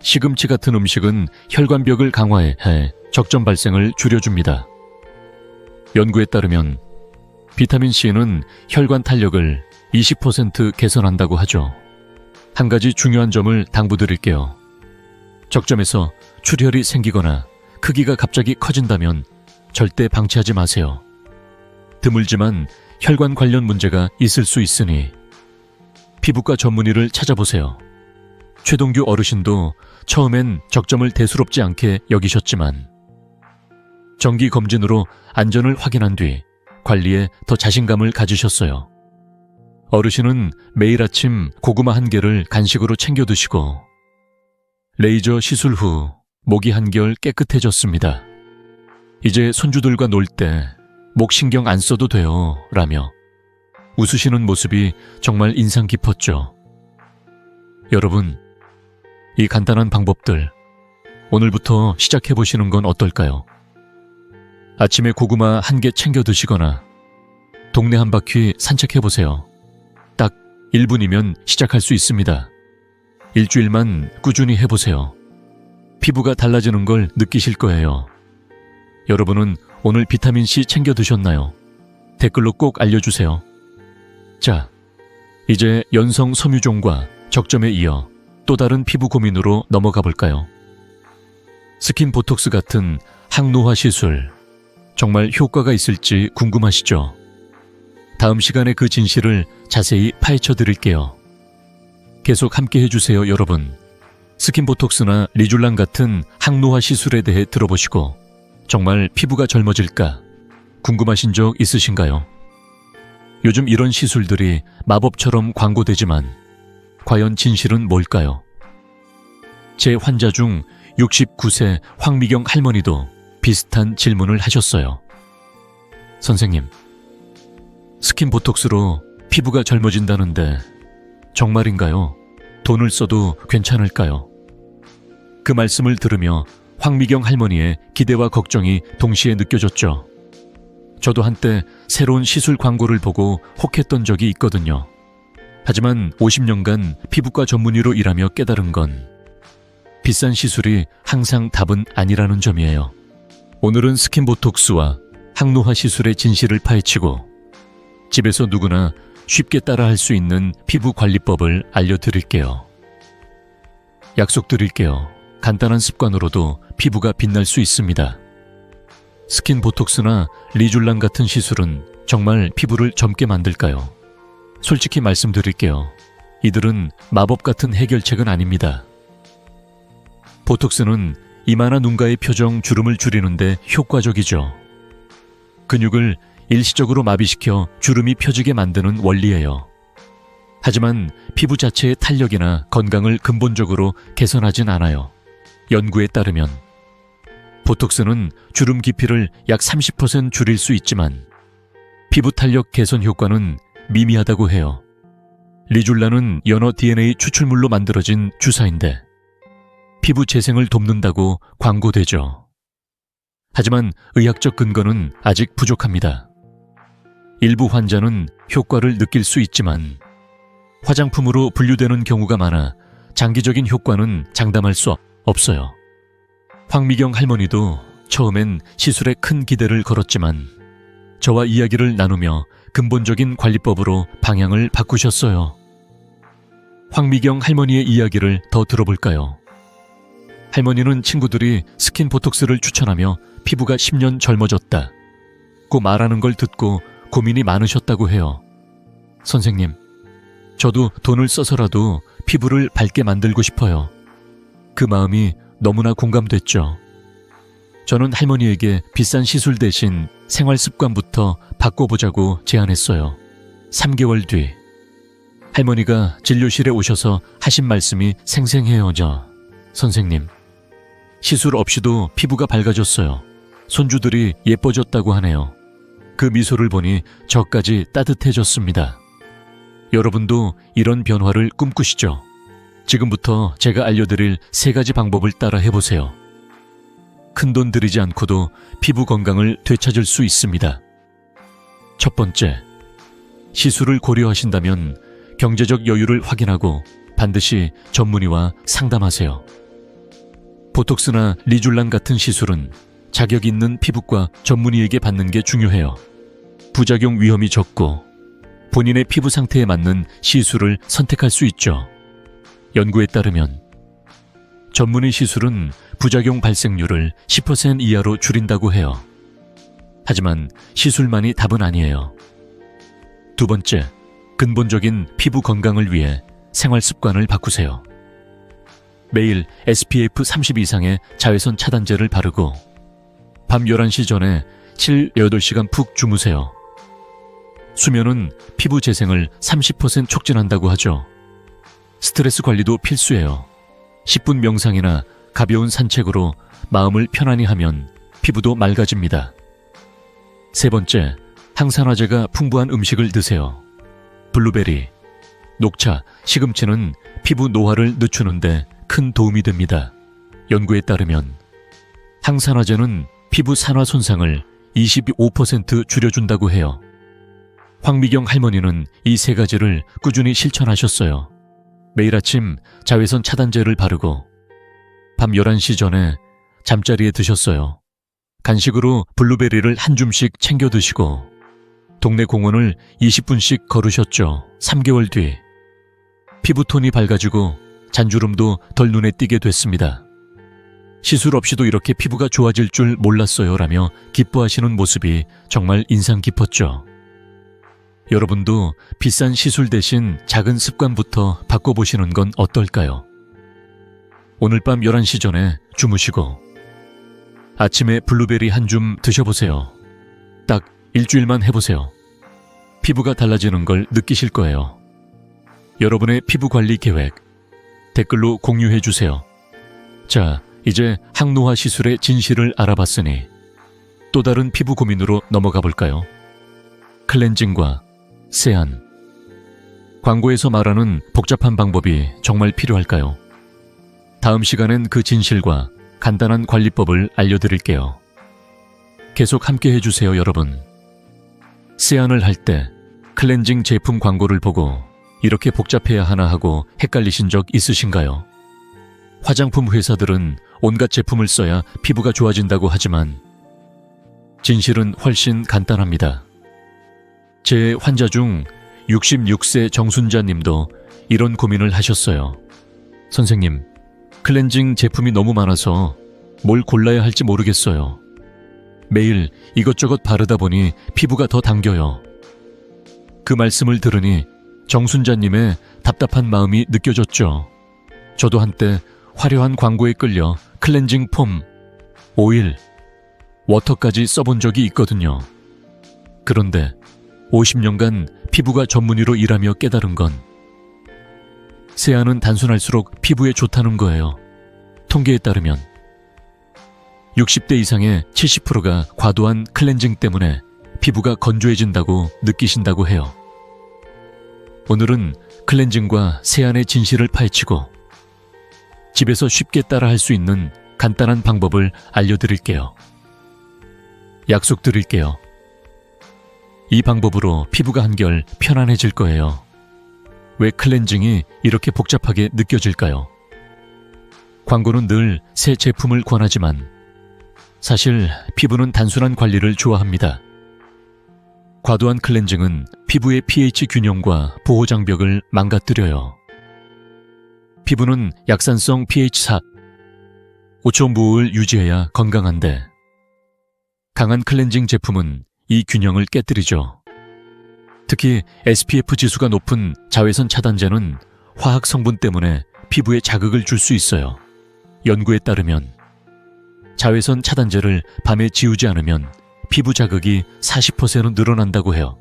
A: 시금치 같은 음식은 혈관벽을 강화해 적점 발생을 줄여줍니다. 연구에 따르면 비타민C는 혈관 탄력을 20% 개선한다고 하죠. 한 가지 중요한 점을 당부드릴게요. 적점에서 출혈이 생기거나 크기가 갑자기 커진다면 절대 방치하지 마세요. 드물지만 혈관 관련 문제가 있을 수 있으니 피부과 전문의를 찾아보세요. 최동규 어르신도 처음엔 적점을 대수롭지 않게 여기셨지만 정기 검진으로 안전을 확인한 뒤 관리에 더 자신감을 가지셨어요. 어르신은 매일 아침 고구마 한 개를 간식으로 챙겨 드시고 레이저 시술 후 목이 한결 깨끗해졌습니다. 이제 손주들과 놀 때 목 신경 안 써도 돼요 라며 웃으시는 모습이 정말 인상 깊었죠. 여러분, 이 간단한 방법들 오늘부터 시작해보시는 건 어떨까요? 아침에 고구마 한 개 챙겨 드시거나 동네 한 바퀴 산책해보세요. 딱 1분이면 시작할 수 있습니다. 일주일만 꾸준히 해보세요. 피부가 달라지는 걸 느끼실 거예요. 여러분은 오늘 비타민C 챙겨 드셨나요? 댓글로 꼭 알려주세요. 자, 이제 연성 섬유종과 적점에 이어 또 다른 피부 고민으로 넘어가 볼까요? 스킨 보톡스 같은 항노화 시술, 정말 효과가 있을지 궁금하시죠? 다음 시간에 그 진실을 자세히 파헤쳐 드릴게요. 계속 함께 해주세요, 여러분. 스킨 보톡스나 리줄랑 같은 항노화 시술에 대해 들어보시고 정말 피부가 젊어질까 궁금하신 적 있으신가요? 요즘 이런 시술들이 마법처럼 광고되지만 과연 진실은 뭘까요? 제 환자 중 69세 황미경 할머니도 비슷한 질문을 하셨어요. 선생님, 스킨 보톡스로 피부가 젊어진다는데 정말인가요? 돈을 써도 괜찮을까요? 그 말씀을 들으며 황미경 할머니의 기대와 걱정이 동시에 느껴졌죠. 저도 한때 새로운 시술 광고를 보고 혹했던 적이 있거든요. 하지만 50년간 피부과 전문의로 일하며 깨달은 건 비싼 시술이 항상 답은 아니라는 점이에요. 오늘은 스킨 보톡스와 항노화 시술의 진실을 파헤치고 집에서 누구나 쉽게 따라할 수 있는 피부 관리법을 알려드릴게요. 약속드릴게요. 간단한 습관으로도 피부가 빛날 수 있습니다. 스킨 보톡스나 리줄랑 같은 시술은 정말 피부를 젊게 만들까요? 솔직히 말씀드릴게요. 이들은 마법 같은 해결책은 아닙니다. 보톡스는 이마나 눈가의 표정 주름을 줄이는데 효과적이죠. 근육을 일시적으로 마비시켜 주름이 펴지게 만드는 원리예요. 하지만 피부 자체의 탄력이나 건강을 근본적으로 개선하진 않아요. 연구에 따르면 보톡스는 주름 깊이를 약 30% 줄일 수 있지만 피부 탄력 개선 효과는 미미하다고 해요. 리줄라는 연어 DNA 추출물로 만들어진 주사인데 피부 재생을 돕는다고 광고되죠. 하지만 의학적 근거는 아직 부족합니다. 일부 환자는 효과를 느낄 수 있지만 화장품으로 분류되는 경우가 많아 장기적인 효과는 장담할 수 없어요. 황미경 할머니도 처음엔 시술에 큰 기대를 걸었지만 저와 이야기를 나누며 근본적인 관리법으로 방향을 바꾸셨어요. 황미경 할머니의 이야기를 더 들어볼까요? 할머니는 친구들이 스킨 보톡스를 추천하며 피부가 10년 젊어졌다고 말하는 걸 듣고 고민이 많으셨다고 해요. 선생님, 저도 돈을 써서라도 피부를 밝게 만들고 싶어요. 그 마음이 너무나 공감됐죠. 저는 할머니에게 비싼 시술 대신 생활 습관부터 바꿔보자고 제안했어요. 3개월 뒤 할머니가 진료실에 오셔서 하신 말씀이 생생해요. 선생님, 시술 없이도 피부가 밝아졌어요. 손주들이 예뻐졌다고 하네요. 그 미소를 보니 저까지 따뜻해졌습니다. 여러분도 이런 변화를 꿈꾸시죠? 지금부터 제가 알려드릴 3가지 방법을 따라 해보세요. 큰돈 들이지 않고도 피부 건강을 되찾을 수 있습니다. 첫 번째, 시술을 고려하신다면 경제적 여유를 확인하고 반드시 전문의와 상담하세요. 보톡스나 리줄랑 같은 시술은 자격 있는 피부과 전문의에게 받는 게 중요해요. 부작용 위험이 적고 본인의 피부 상태에 맞는 시술을 선택할 수 있죠. 연구에 따르면 전문의 시술은 부작용 발생률을 10% 이하로 줄인다고 해요. 하지만 시술만이 답은 아니에요. 두 번째, 근본적인 피부 건강을 위해 생활 습관을 바꾸세요. 매일 SPF 30 이상의 자외선 차단제를 바르고 밤 11시 전에 7, 8시간 푹 주무세요. 수면은 피부 재생을 30% 촉진한다고 하죠. 스트레스 관리도 필수예요. 10분 명상이나 가벼운 산책으로 마음을 편안히 하면 피부도 맑아집니다. 세 번째, 항산화제가 풍부한 음식을 드세요. 블루베리, 녹차, 시금치는 피부 노화를 늦추는데 큰 도움이 됩니다. 연구에 따르면 항산화제는 피부 산화 손상을 25% 줄여준다고 해요. 황미경 할머니는 이 세 가지를 꾸준히 실천하셨어요. 매일 아침 자외선 차단제를 바르고 밤 11시 전에 잠자리에 드셨어요. 간식으로 블루베리를 한 줌씩 챙겨 드시고 동네 공원을 20분씩 걸으셨죠. 3개월 뒤 피부톤이 밝아지고 잔주름도 덜 눈에 띄게 됐습니다. 시술 없이도 이렇게 피부가 좋아질 줄 몰랐어요 라며 기뻐하시는 모습이 정말 인상 깊었죠. 여러분도 비싼 시술 대신 작은 습관부터 바꿔보시는 건 어떨까요? 오늘 밤 11시 전에 주무시고 아침에 블루베리 한 줌 드셔보세요. 딱 일주일만 해보세요. 피부가 달라지는 걸 느끼실 거예요. 여러분의 피부 관리 계획 댓글로 공유해주세요. 자, 이제 항노화 시술의 진실을 알아봤으니 또 다른 피부 고민으로 넘어가 볼까요? 클렌징과 세안. 광고에서 말하는 복잡한 방법이 정말 필요할까요? 다음 시간엔 그 진실과 간단한 관리법을 알려드릴게요. 계속 함께 해주세요, 여러분. 세안을 할 때 클렌징 제품 광고를 보고 이렇게 복잡해야 하나 하고 헷갈리신 적 있으신가요? 화장품 회사들은 온갖 제품을 써야 피부가 좋아진다고 하지만 진실은 훨씬 간단합니다. 제 환자 중 66세 정순자 님도 이런 고민을 하셨어요. 선생님, 클렌징 제품이 너무 많아서 뭘 골라야 할지 모르겠어요. 매일 이것저것 바르다 보니 피부가 더 당겨요. 그 말씀을 들으니 정순자님의 답답한 마음이 느껴졌죠. 저도 한때 화려한 광고에 끌려 클렌징 폼, 오일, 워터까지 써본 적이 있거든요. 그런데 50년간 피부가 전문의로 일하며 깨달은 건 세안은 단순할수록 피부에 좋다는 거예요. 통계에 따르면 60대 이상의 70%가 과도한 클렌징 때문에 피부가 건조해진다고 느끼신다고 해요. 오늘은 클렌징과 세안의 진실을 파헤치고 집에서 쉽게 따라할 수 있는 간단한 방법을 알려드릴게요. 약속드릴게요. 이 방법으로 피부가 한결 편안해질 거예요. 왜 클렌징이 이렇게 복잡하게 느껴질까요? 광고는 늘 새 제품을 권하지만 사실 피부는 단순한 관리를 좋아합니다. 과도한 클렌징은 피부의 pH 균형과 보호 장벽을 망가뜨려요. 피부는 약산성 pH 4, 5.5를 유지해야 건강한데 강한 클렌징 제품은 이 균형을 깨뜨리죠. 특히 SPF 지수가 높은 자외선 차단제는 화학 성분 때문에 피부에 자극을 줄 수 있어요. 연구에 따르면 자외선 차단제를 밤에 지우지 않으면 피부 자극이 40% 늘어난다고 해요.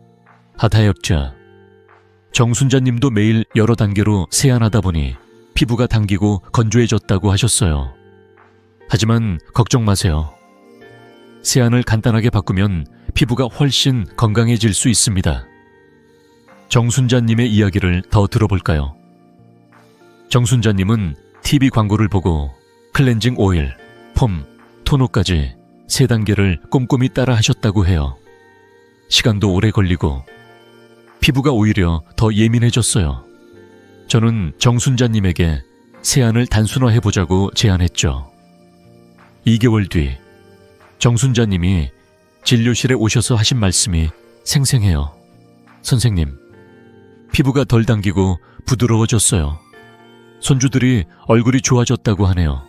A: 하다역자 정순자님도 매일 여러 단계로 세안하다 보니 피부가 당기고 건조해졌다고 하셨어요. 하지만 걱정 마세요. 세안을 간단하게 바꾸면 피부가 훨씬 건강해질 수 있습니다. 정순자님의 이야기를 더 들어볼까요? 정순자님은 TV 광고를 보고 클렌징 오일, 폼, 토너까지 3단계를 꼼꼼히 따라 하셨다고 해요. 시간도 오래 걸리고 피부가 오히려 더 예민해졌어요. 저는 정순자님에게 세안을 단순화해보자고 제안했죠. 2개월 뒤 정순자님이 진료실에 오셔서 하신 말씀이 생생해요. 선생님, 피부가 덜 당기고 부드러워졌어요. 손주들이 얼굴이 좋아졌다고 하네요.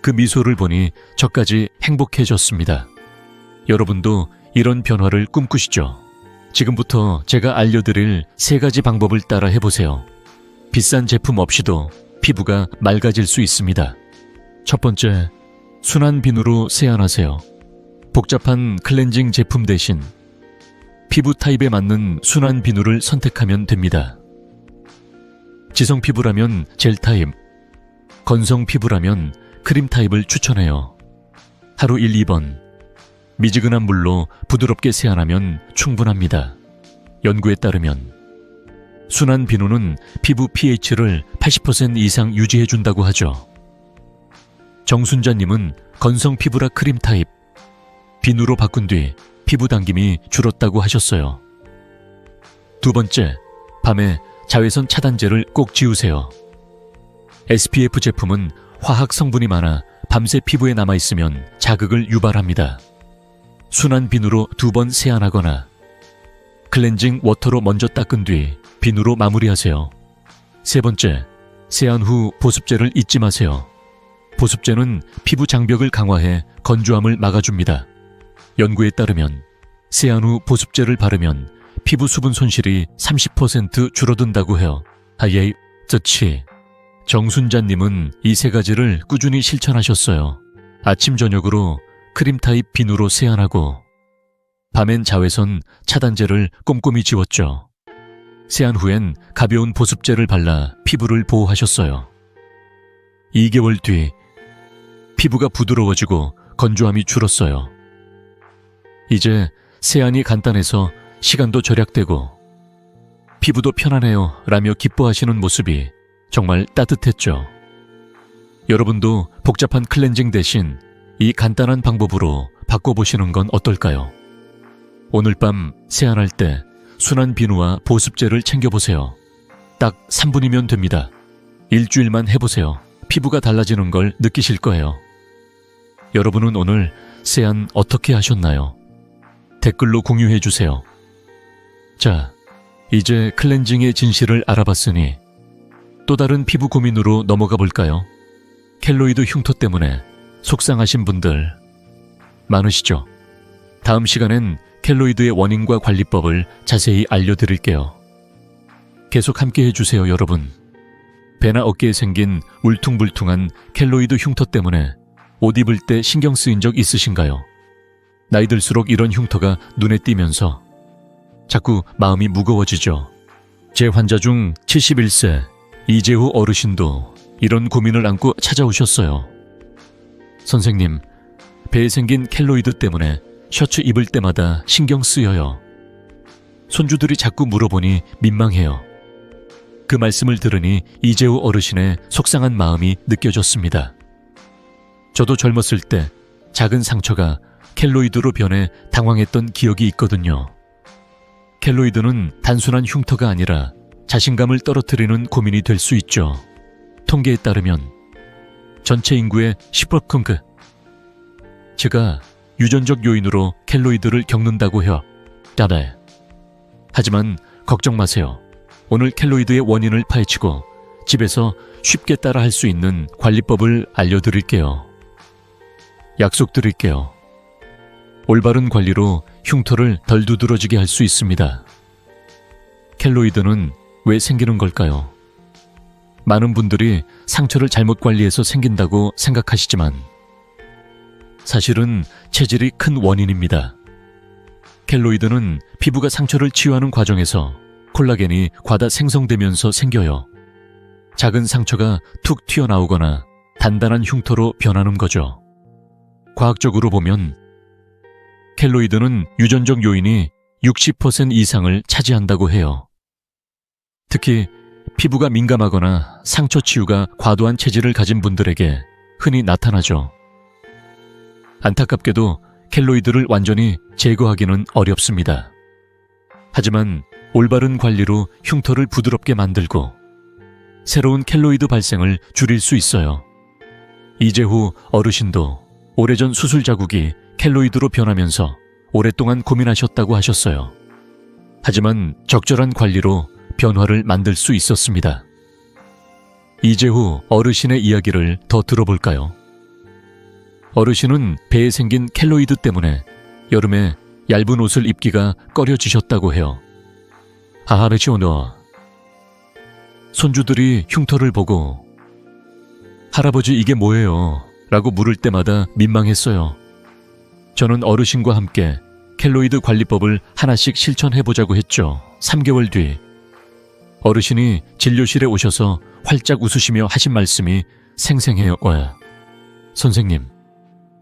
A: 그 미소를 보니 저까지 행복해졌습니다. 여러분도 이런 변화를 꿈꾸시죠? 지금부터 제가 알려드릴 3가지 방법을 따라 해보세요. 비싼 제품 없이도 피부가 맑아질 수 있습니다. 첫 번째, 순한 비누로 세안하세요. 복잡한 클렌징 제품 대신 피부 타입에 맞는 순한 비누를 선택하면 됩니다. 지성 피부라면 젤 타입, 건성 피부라면 크림 타입을 추천해요. 하루 1, 2번 미지근한 물로 부드럽게 세안하면 충분합니다. 연구에 따르면 순한 비누는 피부 pH를 80% 이상 유지해준다고 하죠. 정순자님은 건성 피부라 크림 타입, 비누로 바꾼 뒤 피부 당김이 줄었다고 하셨어요. 두 번째, 밤에 자외선 차단제를 꼭 지우세요. SPF 제품은 화학 성분이 많아 밤새 피부에 남아있으면 자극을 유발합니다. 순한 비누로 2번 세안하거나 클렌징 워터로 먼저 닦은 뒤 비누로 마무리하세요. 세 번째, 세안 후 보습제를 잊지 마세요. 보습제는 피부 장벽을 강화해 건조함을 막아줍니다. 연구에 따르면 세안 후 보습제를 바르면 피부 수분 손실이 30% 줄어든다고 해요. 하예이, 저치. 정순자님은 이 3가지를 꾸준히 실천하셨어요. 아침 저녁으로 크림 타입 비누로 세안하고 밤엔 자외선 차단제를 꼼꼼히 지웠죠. 세안 후엔 가벼운 보습제를 발라 피부를 보호하셨어요. 2개월 뒤 피부가 부드러워지고 건조함이 줄었어요. 이제 세안이 간단해서 시간도 절약되고 피부도 편안해요 라며 기뻐하시는 모습이 정말 따뜻했죠. 여러분도 복잡한 클렌징 대신 이 간단한 방법으로 바꿔보시는 건 어떨까요? 오늘 밤 세안할 때 순한 비누와 보습제를 챙겨보세요. 딱 3분이면 됩니다. 일주일만 해보세요. 피부가 달라지는 걸 느끼실 거예요. 여러분은 오늘 세안 어떻게 하셨나요? 댓글로 공유해주세요. 자, 이제 클렌징의 진실을 알아봤으니 또 다른 피부 고민으로 넘어가 볼까요? 켈로이드 흉터 때문에 속상하신 분들 많으시죠? 다음 시간엔 켈로이드의 원인과 관리법을 자세히 알려드릴게요. 계속 함께 해주세요, 여러분. 배나 어깨에 생긴 울퉁불퉁한 켈로이드 흉터 때문에 옷 입을 때 신경 쓰인 적 있으신가요? 나이 들수록 이런 흉터가 눈에 띄면서 자꾸 마음이 무거워지죠. 제 환자 중 71세 이재후 어르신도 이런 고민을 안고 찾아오셨어요. 선생님, 배에 생긴 켈로이드 때문에 셔츠 입을 때마다 신경 쓰여요. 손주들이 자꾸 물어보니 민망해요. 그 말씀을 들으니 이재후 어르신의 속상한 마음이 느껴졌습니다. 저도 젊었을 때 작은 상처가 켈로이드로 변해 당황했던 기억이 있거든요. 켈로이드는 단순한 흉터가 아니라 자신감을 떨어뜨리는 고민이 될 수 있죠. 통계에 따르면 전체 인구의 10%, 제가 유전적 요인으로 켈로이드를 겪는다고 해요. 따네. 하지만 걱정 마세요. 오늘 켈로이드의 원인을 파헤치고 집에서 쉽게 따라할 수 있는 관리법을 알려드릴게요. 약속드릴게요. 올바른 관리로 흉터를 덜 두드러지게 할 수 있습니다. 켈로이드는 왜 생기는 걸까요? 많은 분들이 상처를 잘못 관리해서 생긴다고 생각하시지만 사실은 체질이 큰 원인입니다. 켈로이드는 피부가 상처를 치유하는 과정에서 콜라겐이 과다 생성되면서 생겨요. 작은 상처가 툭 튀어나오거나 단단한 흉터로 변하는 거죠. 과학적으로 보면 켈로이드는 유전적 요인이 60% 이상을 차지한다고 해요. 특히 피부가 민감하거나 상처 치유가 과도한 체질을 가진 분들에게 흔히 나타나죠. 안타깝게도 켈로이드를 완전히 제거하기는 어렵습니다. 하지만 올바른 관리로 흉터를 부드럽게 만들고 새로운 켈로이드 발생을 줄일 수 있어요. 이재후 어르신도 오래전 수술 자국이 켈로이드로 변하면서 오랫동안 고민하셨다고 하셨어요. 하지만 적절한 관리로 변화를 만들 수 있었습니다. 이재후 어르신의 이야기를 더 들어볼까요? 어르신은 배에 생긴 켈로이드 때문에 여름에 얇은 옷을 입기가 꺼려지셨다고 해요. 아르시오너. 손주들이 흉터를 보고 할아버지 이게 뭐예요? 라고 물을 때마다 민망했어요. 저는 어르신과 함께 켈로이드 관리법을 하나씩 실천해보자고 했죠. 3개월 뒤 어르신이 진료실에 오셔서 활짝 웃으시며 하신 말씀이 생생해요. 선생님,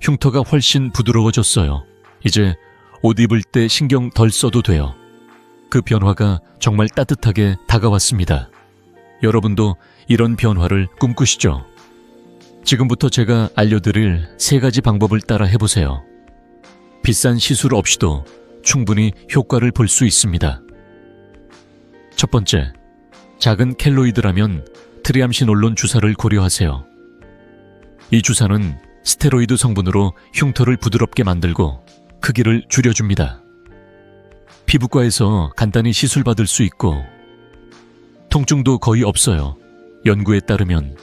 A: 흉터가 훨씬 부드러워졌어요. 이제 옷 입을 때 신경 덜 써도 돼요. 그 변화가 정말 따뜻하게 다가왔습니다. 여러분도 이런 변화를 꿈꾸시죠? 지금부터 제가 알려드릴 3가지 방법을 따라 해보세요. 비싼 시술 없이도 충분히 효과를 볼 수 있습니다. 첫 번째, 작은 켈로이드라면 트리암시놀론 주사를 고려하세요. 이 주사는 스테로이드 성분으로 흉터를 부드럽게 만들고 크기를 줄여줍니다. 피부과에서 간단히 시술받을 수 있고 통증도 거의 없어요. 연구에 따르면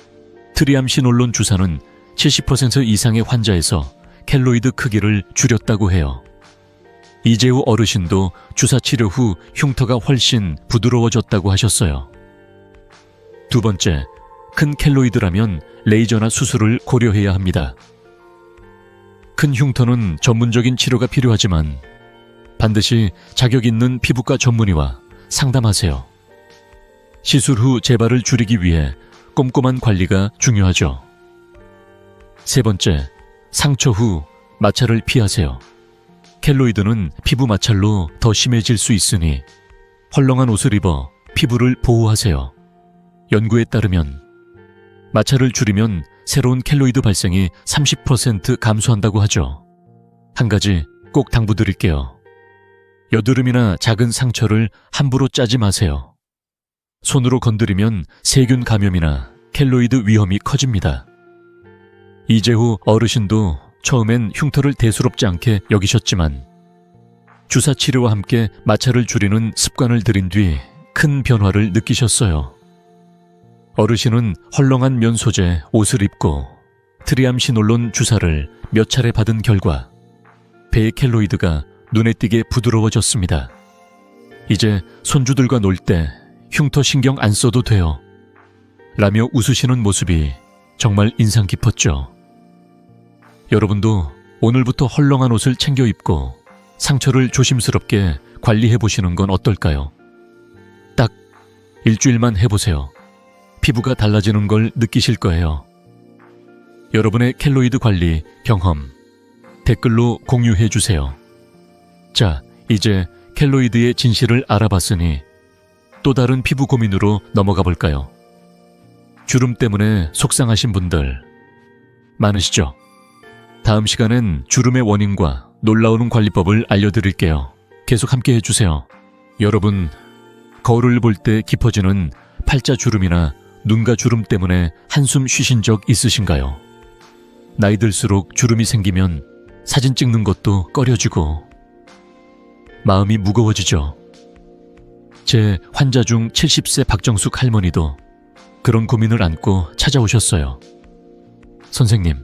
A: 트리암시놀론 주사는 70% 이상의 환자에서 켈로이드 크기를 줄였다고 해요. 이재우 어르신도 주사 치료 후 흉터가 훨씬 부드러워졌다고 하셨어요. 두 번째, 큰 켈로이드라면 레이저나 수술을 고려해야 합니다. 큰 흉터는 전문적인 치료가 필요하지만 반드시 자격 있는 피부과 전문의와 상담하세요. 시술 후 재발을 줄이기 위해 꼼꼼한 관리가 중요하죠. 세 번째, 상처 후 마찰을 피하세요. 켈로이드는 피부 마찰로 더 심해질 수 있으니 헐렁한 옷을 입어 피부를 보호하세요. 연구에 따르면 마찰을 줄이면 새로운 켈로이드 발생이 30% 감소한다고 하죠. 한 가지 꼭 당부드릴게요. 여드름이나 작은 상처를 함부로 짜지 마세요. 손으로 건드리면 세균 감염이나 켈로이드 위험이 커집니다. 이재후 어르신도 처음엔 흉터를 대수롭지 않게 여기셨지만 주사 치료와 함께 마찰을 줄이는 습관을 들인 뒤 큰 변화를 느끼셨어요. 어르신은 헐렁한 면 소재 옷을 입고 트리암시놀론 주사를 몇 차례 받은 결과 배의 켈로이드가 눈에 띄게 부드러워졌습니다. 이제 손주들과 놀 때 흉터 신경 안 써도 돼요. 라며 웃으시는 모습이 정말 인상 깊었죠. 여러분도 오늘부터 헐렁한 옷을 챙겨 입고 상처를 조심스럽게 관리해 보시는 건 어떨까요? 딱 일주일만 해보세요. 피부가 달라지는 걸 느끼실 거예요. 여러분의 켈로이드 관리 경험 댓글로 공유해 주세요. 자, 이제 켈로이드의 진실을 알아봤으니 또 다른 피부 고민으로 넘어가 볼까요? 주름 때문에 속상하신 분들 많으시죠? 다음 시간엔 주름의 원인과 놀라운 관리법을 알려드릴게요. 계속 함께 해주세요. 여러분, 거울을 볼 때 깊어지는 팔자 주름이나 눈가 주름 때문에 한숨 쉬신 적 있으신가요? 나이 들수록 주름이 생기면 사진 찍는 것도 꺼려지고 마음이 무거워지죠. 제 환자 중 70세 박정숙 할머니도 그런 고민을 안고 찾아오셨어요. 선생님,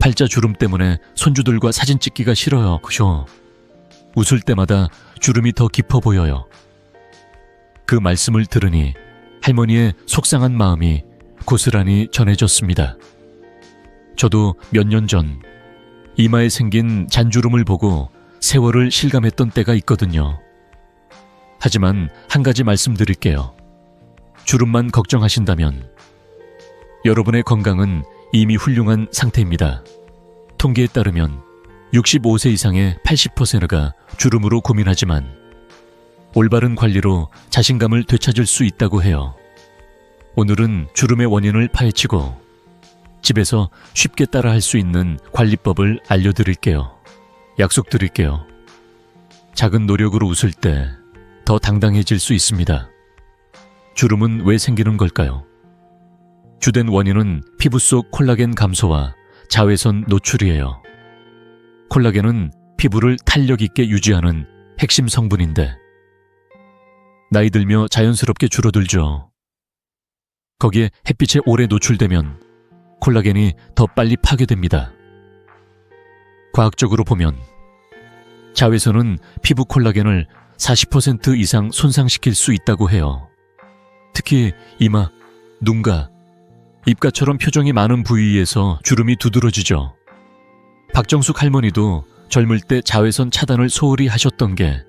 A: 팔자 주름 때문에 손주들과 사진 찍기가 싫어요. 그죠? 웃을 때마다 주름이 더 깊어 보여요. 그 말씀을 들으니 할머니의 속상한 마음이 고스란히 전해졌습니다. 저도 몇 년 전 이마에 생긴 잔주름을 보고 세월을 실감했던 때가 있거든요. 하지만 한 가지 말씀드릴게요. 주름만 걱정하신다면 여러분의 건강은 이미 훌륭한 상태입니다. 통계에 따르면 65세 이상의 80%가 주름으로 고민하지만 올바른 관리로 자신감을 되찾을 수 있다고 해요. 오늘은 주름의 원인을 파헤치고 집에서 쉽게 따라할 수 있는 관리법을 알려드릴게요. 약속드릴게요. 작은 노력으로 웃을 때 더 당당해질 수 있습니다. 주름은 왜 생기는 걸까요? 주된 원인은 피부 속 콜라겐 감소와 자외선 노출이에요. 콜라겐은 피부를 탄력 있게 유지하는 핵심 성분인데 나이 들며 자연스럽게 줄어들죠. 거기에 햇빛에 오래 노출되면 콜라겐이 더 빨리 파괴됩니다. 과학적으로 보면 자외선은 피부 콜라겐을 40% 이상 손상시킬 수 있다고 해요. 특히 이마, 눈가, 입가처럼 표정이 많은 부위에서 주름이 두드러지죠. 박정숙 할머니도 젊을 때 자외선 차단을 소홀히 하셨던 게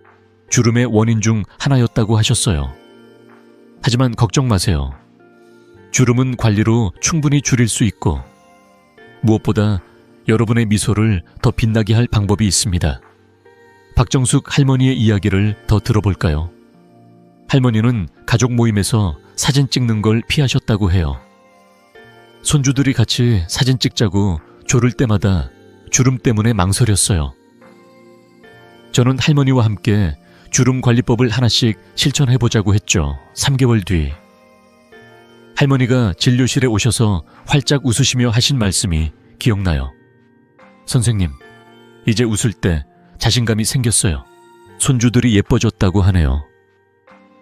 A: 주름의 원인 중 하나였다고 하셨어요. 하지만 걱정 마세요. 주름은 관리로 충분히 줄일 수 있고 무엇보다 여러분의 미소를 더 빛나게 할 방법이 있습니다. 박정숙 할머니의 이야기를 더 들어볼까요? 할머니는 가족 모임에서 사진 찍는 걸 피하셨다고 해요. 손주들이 같이 사진 찍자고 조를 때마다 주름 때문에 망설였어요. 저는 할머니와 함께 주름 관리법을 하나씩 실천해보자고 했죠. 3개월 뒤 할머니가 진료실에 오셔서 활짝 웃으시며 하신 말씀이 기억나요. 선생님, 이제 웃을 때 자신감이 생겼어요. 손주들이 예뻐졌다고 하네요.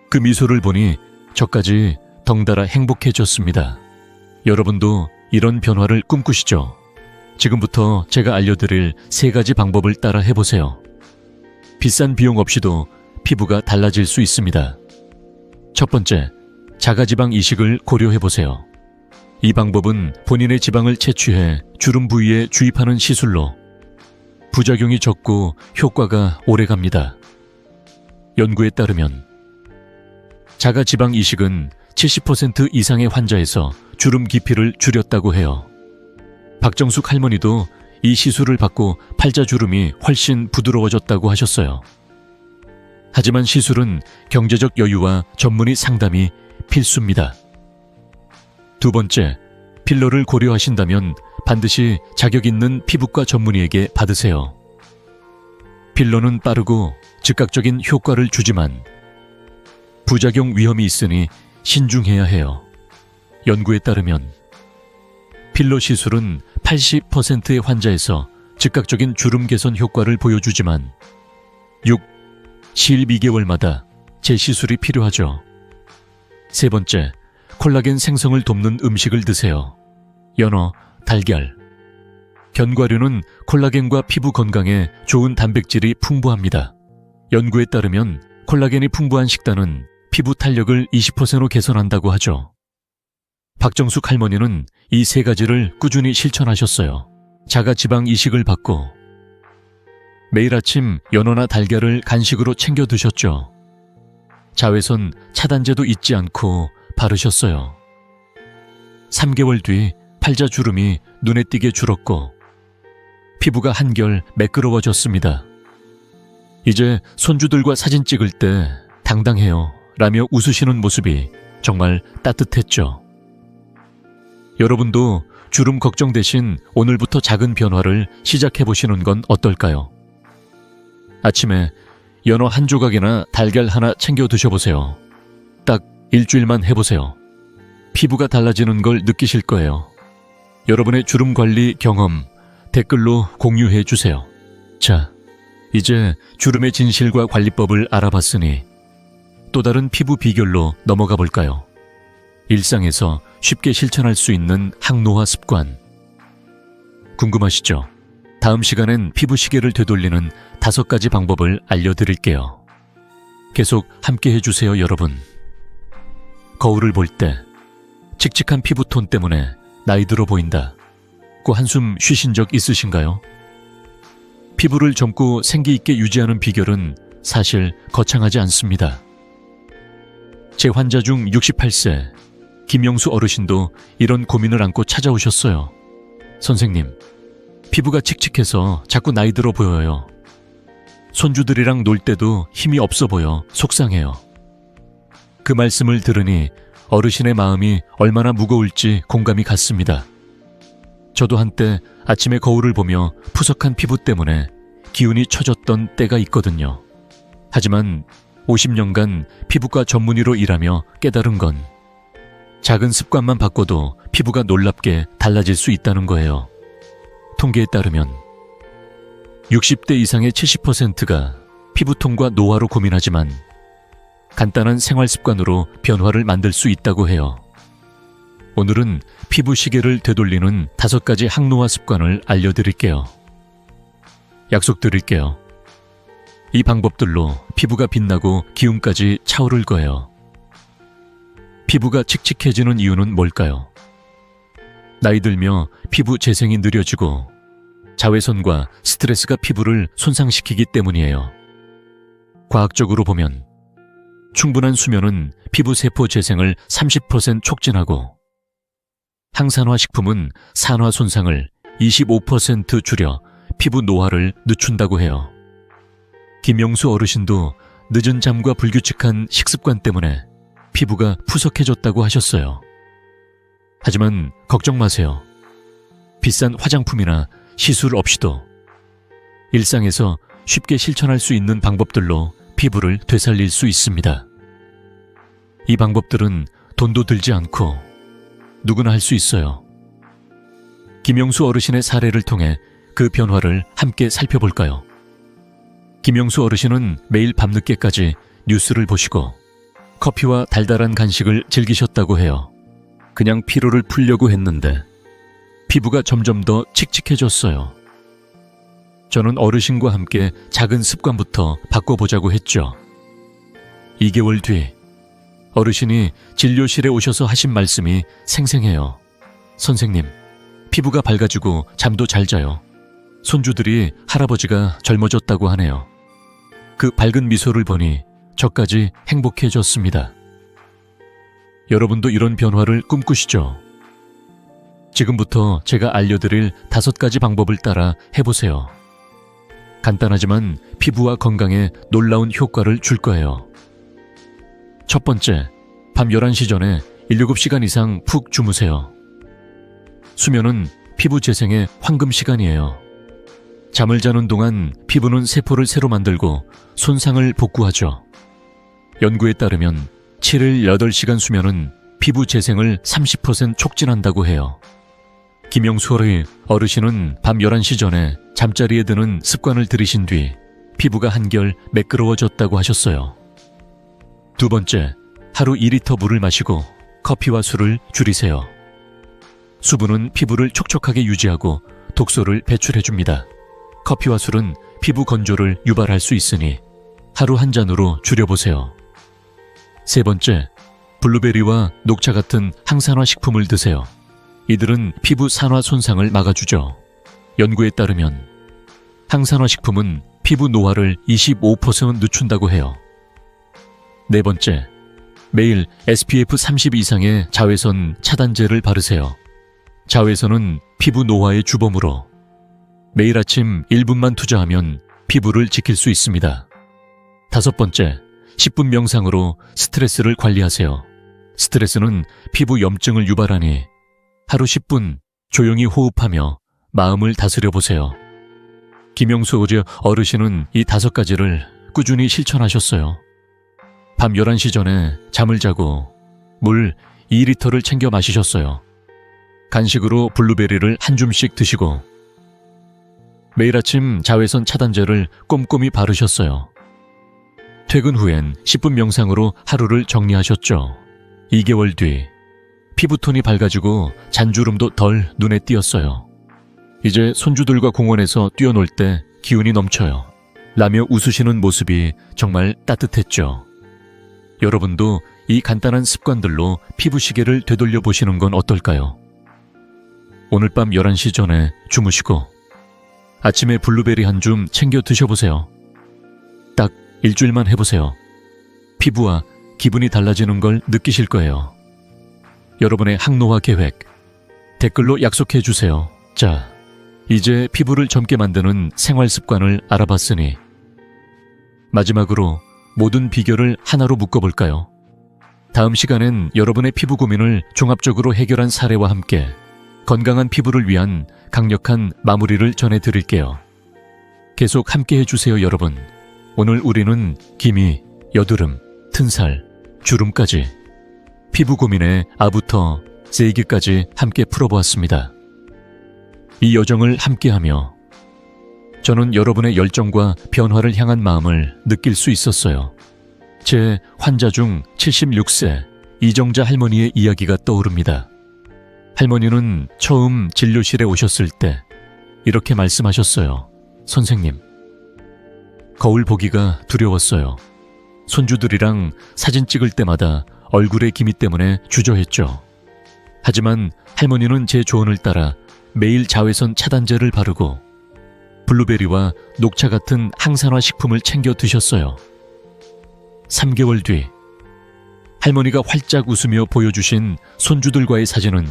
A: 그 미소를 보니 저까지 덩달아 행복해졌습니다. 여러분도 이런 변화를 꿈꾸시죠? 지금부터 제가 알려드릴 3가지 방법을 따라 해보세요. 비싼 비용 없이도 피부가 달라질 수 있습니다. 첫 번째, 자가지방 이식을 고려해보세요. 이 방법은 본인의 지방을 채취해 주름 부위에 주입하는 시술로 부작용이 적고 효과가 오래갑니다. 연구에 따르면 자가지방 이식은 70% 이상의 환자에서 주름 깊이를 줄였다고 해요. 박정숙 할머니도 이 시술을 받고 팔자주름이 훨씬 부드러워졌다고 하셨어요. 하지만 시술은 경제적 여유와 전문의 상담이 필수입니다. 두 번째, 필러를 고려하신다면 반드시 자격 있는 피부과 전문의에게 받으세요. 필러는 빠르고 즉각적인 효과를 주지만 부작용 위험이 있으니 신중해야 해요. 연구에 따르면 필러 시술은 80%의 환자에서 즉각적인 주름 개선 효과를 보여주지만 12개월마다 재시술이 필요하죠. 세 번째, 콜라겐 생성을 돕는 음식을 드세요. 연어, 달걀. 견과류는 콜라겐과 피부 건강에 좋은 단백질이 풍부합니다. 연구에 따르면 콜라겐이 풍부한 식단은 피부 탄력을 20% 개선한다고 하죠. 박정숙 할머니는 이 3가지를 꾸준히 실천하셨어요. 자가지방 이식을 받고 매일 아침 연어나 달걀을 간식으로 챙겨 드셨죠. 자외선 차단제도 잊지 않고 바르셨어요. 3개월 뒤 팔자주름이 눈에 띄게 줄었고 피부가 한결 매끄러워졌습니다. 이제 손주들과 사진 찍을 때 당당해요 라며 웃으시는 모습이 정말 따뜻했죠. 여러분도 주름 걱정 대신 오늘부터 작은 변화를 시작해보시는 건 어떨까요? 아침에 연어 한 조각이나 달걀 하나 챙겨 드셔보세요. 딱 일주일만 해보세요. 피부가 달라지는 걸 느끼실 거예요. 여러분의 주름 관리 경험 댓글로 공유해 주세요. 자, 이제 주름의 진실과 관리법을 알아봤으니 또 다른 피부 비결로 넘어가 볼까요? 일상에서 쉽게 실천할 수 있는 항노화 습관. 궁금하시죠? 다음 시간엔 피부 시계를 되돌리는 5가지 방법을 알려드릴게요. 계속 함께 해주세요, 여러분. 거울을 볼 때 칙칙한 피부톤 때문에 나이 들어 보인다 고 한숨 쉬신 적 있으신가요? 피부를 젊고 생기 있게 유지하는 비결은 사실 거창하지 않습니다. 제 환자 중 68세 김영수 어르신도 이런 고민을 안고 찾아오셨어요. 선생님, 피부가 칙칙해서 자꾸 나이 들어 보여요. 손주들이랑 놀 때도 힘이 없어 보여 속상해요. 그 말씀을 들으니 어르신의 마음이 얼마나 무거울지 공감이 갔습니다. 저도 한때 아침에 거울을 보며 푸석한 피부 때문에 기운이 처졌던 때가 있거든요. 하지만 50년간 피부과 전문의로 일하며 깨달은 건 작은 습관만 바꿔도 피부가 놀랍게 달라질 수 있다는 거예요. 통계에 따르면 60대 이상의 70%가 피부통과 노화로 고민하지만 간단한 생활 습관으로 변화를 만들 수 있다고 해요. 오늘은 피부 시계를 되돌리는 5가지 항노화 습관을 알려드릴게요. 약속드릴게요. 이 방법들로 피부가 빛나고 기운까지 차오를 거예요. 피부가 칙칙해지는 이유는 뭘까요? 나이 들며 피부 재생이 느려지고 자외선과 스트레스가 피부를 손상시키기 때문이에요. 과학적으로 보면 충분한 수면은 피부 세포 재생을 30% 촉진하고 항산화 식품은 산화 손상을 25% 줄여 피부 노화를 늦춘다고 해요. 김영수 어르신도 늦은 잠과 불규칙한 식습관 때문에 피부가 푸석해졌다고 하셨어요. 하지만 걱정 마세요. 비싼 화장품이나 시술 없이도 일상에서 쉽게 실천할 수 있는 방법들로 피부를 되살릴 수 있습니다. 이 방법들은 돈도 들지 않고 누구나 할 수 있어요. 김영수 어르신의 사례를 통해 그 변화를 함께 살펴볼까요? 김영수 어르신은 매일 밤늦게까지 뉴스를 보시고 커피와 달달한 간식을 즐기셨다고 해요. 그냥 피로를 풀려고 했는데 피부가 점점 더 칙칙해졌어요. 저는 어르신과 함께 작은 습관부터 바꿔보자고 했죠. 2개월 뒤 어르신이 진료실에 오셔서 하신 말씀이 생생해요. 선생님, 피부가 밝아지고 잠도 잘 자요. 손주들이 할아버지가 젊어졌다고 하네요. 그 밝은 미소를 보니 저까지 행복해졌습니다. 여러분도 이런 변화를 꿈꾸시죠? 지금부터 제가 알려드릴 5가지 방법을 따라 해보세요. 간단하지만 피부와 건강에 놀라운 효과를 줄 거예요. 첫 번째, 밤 11시 전에 7시간 이상 푹 주무세요. 수면은 피부 재생의 황금 시간이에요. 잠을 자는 동안 피부는 세포를 새로 만들고 손상을 복구하죠. 연구에 따르면 7일 8시간 수면은 피부 재생을 30% 촉진한다고 해요. 김영수 어르신은 밤 11시 전에 잠자리에 드는 습관을 들이신 뒤 피부가 한결 매끄러워졌다고 하셨어요. 두 번째, 하루 2리터 물을 마시고 커피와 술을 줄이세요. 수분은 피부를 촉촉하게 유지하고 독소를 배출해줍니다. 커피와 술은 피부 건조를 유발할 수 있으니 하루 한 잔으로 줄여보세요. 세 번째, 블루베리와 녹차 같은 항산화 식품을 드세요. 이들은 피부 산화 손상을 막아주죠. 연구에 따르면 항산화 식품은 피부 노화를 25% 늦춘다고 해요. 네 번째, 매일 SPF 30 이상의 자외선 차단제를 바르세요. 자외선은 피부 노화의 주범으로 매일 아침 1분만 투자하면 피부를 지킬 수 있습니다. 다섯 번째, 10분 명상으로 스트레스를 관리하세요. 스트레스는 피부 염증을 유발하니 하루 10분 조용히 호흡하며 마음을 다스려 보세요. 김영수 어르신은 이 5가지를 꾸준히 실천하셨어요. 밤 11시 전에 잠을 자고 물 2리터를 챙겨 마시셨어요. 간식으로 블루베리를 한 줌씩 드시고 매일 아침 자외선 차단제를 꼼꼼히 바르셨어요. 퇴근 후엔 10분 명상으로 하루를 정리하셨죠. 2개월 뒤 피부톤이 밝아지고 잔주름도 덜 눈에 띄었어요. 이제 손주들과 공원에서 뛰어놀 때 기운이 넘쳐요. 라며 웃으시는 모습이 정말 따뜻했죠. 여러분도 이 간단한 습관들로 피부 시계를 되돌려 보시는 건 어떨까요? 오늘 밤 11시 전에 주무시고 아침에 블루베리 한 줌 챙겨 드셔보세요. 딱 일주일만 해보세요. 피부와 기분이 달라지는 걸 느끼실 거예요. 여러분의 항노화 계획 댓글로 약속해 주세요. 자, 이제 피부를 젊게 만드는 생활 습관을 알아봤으니 마지막으로 모든 비결을 하나로 묶어볼까요? 다음 시간엔 여러분의 피부 고민을 종합적으로 해결한 사례와 함께 건강한 피부를 위한 강력한 마무리를 전해드릴게요. 계속 함께 해주세요, 여러분. 오늘 우리는 기미, 여드름, 튼살, 주름까지 피부 고민의 아부터 세기까지 함께 풀어보았습니다. 이 여정을 함께하며 저는 여러분의 열정과 변화를 향한 마음을 느낄 수 있었어요. 제 환자 중 76세 이정자 할머니의 이야기가 떠오릅니다. 할머니는 처음 진료실에 오셨을 때 이렇게 말씀하셨어요. 선생님, 거울 보기가 두려웠어요. 손주들이랑 사진 찍을 때마다 얼굴의 기미 때문에 주저했죠. 하지만 할머니는 제 조언을 따라 매일 자외선 차단제를 바르고 블루베리와 녹차 같은 항산화 식품을 챙겨 드셨어요. 3개월 뒤 할머니가 활짝 웃으며 보여주신 손주들과의 사진은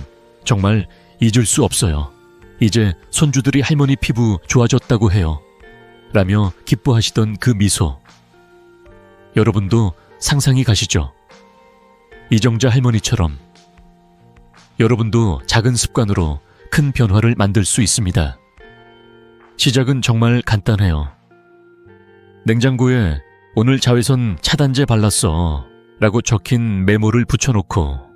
A: 정말 잊을 수 없어요. 이제 손주들이 할머니 피부 좋아졌다고 해요. 라며 기뻐하시던 그 미소. 여러분도 상상이 가시죠? 이정자 할머니처럼 여러분도 작은 습관으로 큰 변화를 만들 수 있습니다. 시작은 정말 간단해요. 냉장고에 오늘 자외선 차단제 발랐어 라고 적힌 메모를 붙여놓고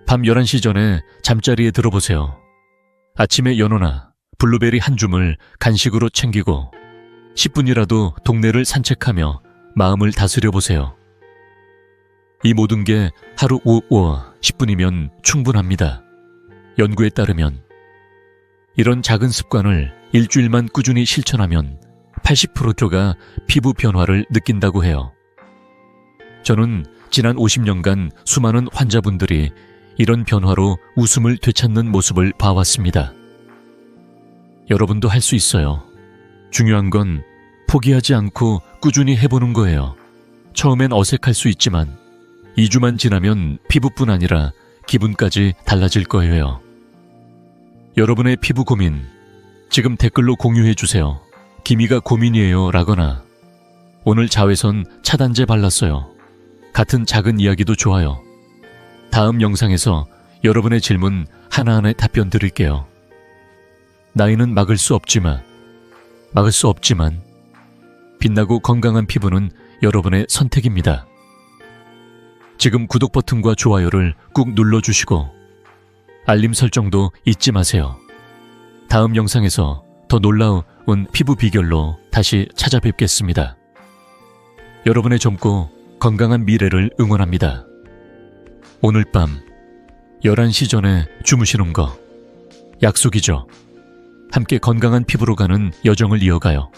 A: 밤 11시 전에 잠자리에 들어보세요. 아침에 연어나 블루베리 한 줌을 간식으로 챙기고 10분이라도 동네를 산책하며 마음을 다스려 보세요. 이 모든 게 하루 10분이면 충분합니다. 연구에 따르면 이런 작은 습관을 일주일만 꾸준히 실천하면 80%가 피부 변화를 느낀다고 해요. 저는 지난 50년간 수많은 환자분들이 이런 변화로 웃음을 되찾는 모습을 봐왔습니다. 여러분도 할 수 있어요. 중요한 건 포기하지 않고 꾸준히 해보는 거예요. 처음엔 어색할 수 있지만 2주만 지나면 피부뿐 아니라 기분까지 달라질 거예요. 여러분의 피부 고민, 지금 댓글로 공유해주세요. 기미가 고민이에요 라거나 오늘 자외선 차단제 발랐어요. 같은 작은 이야기도 좋아요. 다음 영상에서 여러분의 질문 하나하나 답변 드릴게요. 나이는 막을 수 없지만 빛나고 건강한 피부는 여러분의 선택입니다. 지금 구독 버튼과 좋아요를 꾹 눌러주시고 알림 설정도 잊지 마세요. 다음 영상에서 더 놀라운 피부 비결로 다시 찾아뵙겠습니다. 여러분의 젊고 건강한 미래를 응원합니다. 오늘 밤 11시 전에 주무시는 거 약속이죠. 함께 건강한 피부로 가는 여정을 이어가요.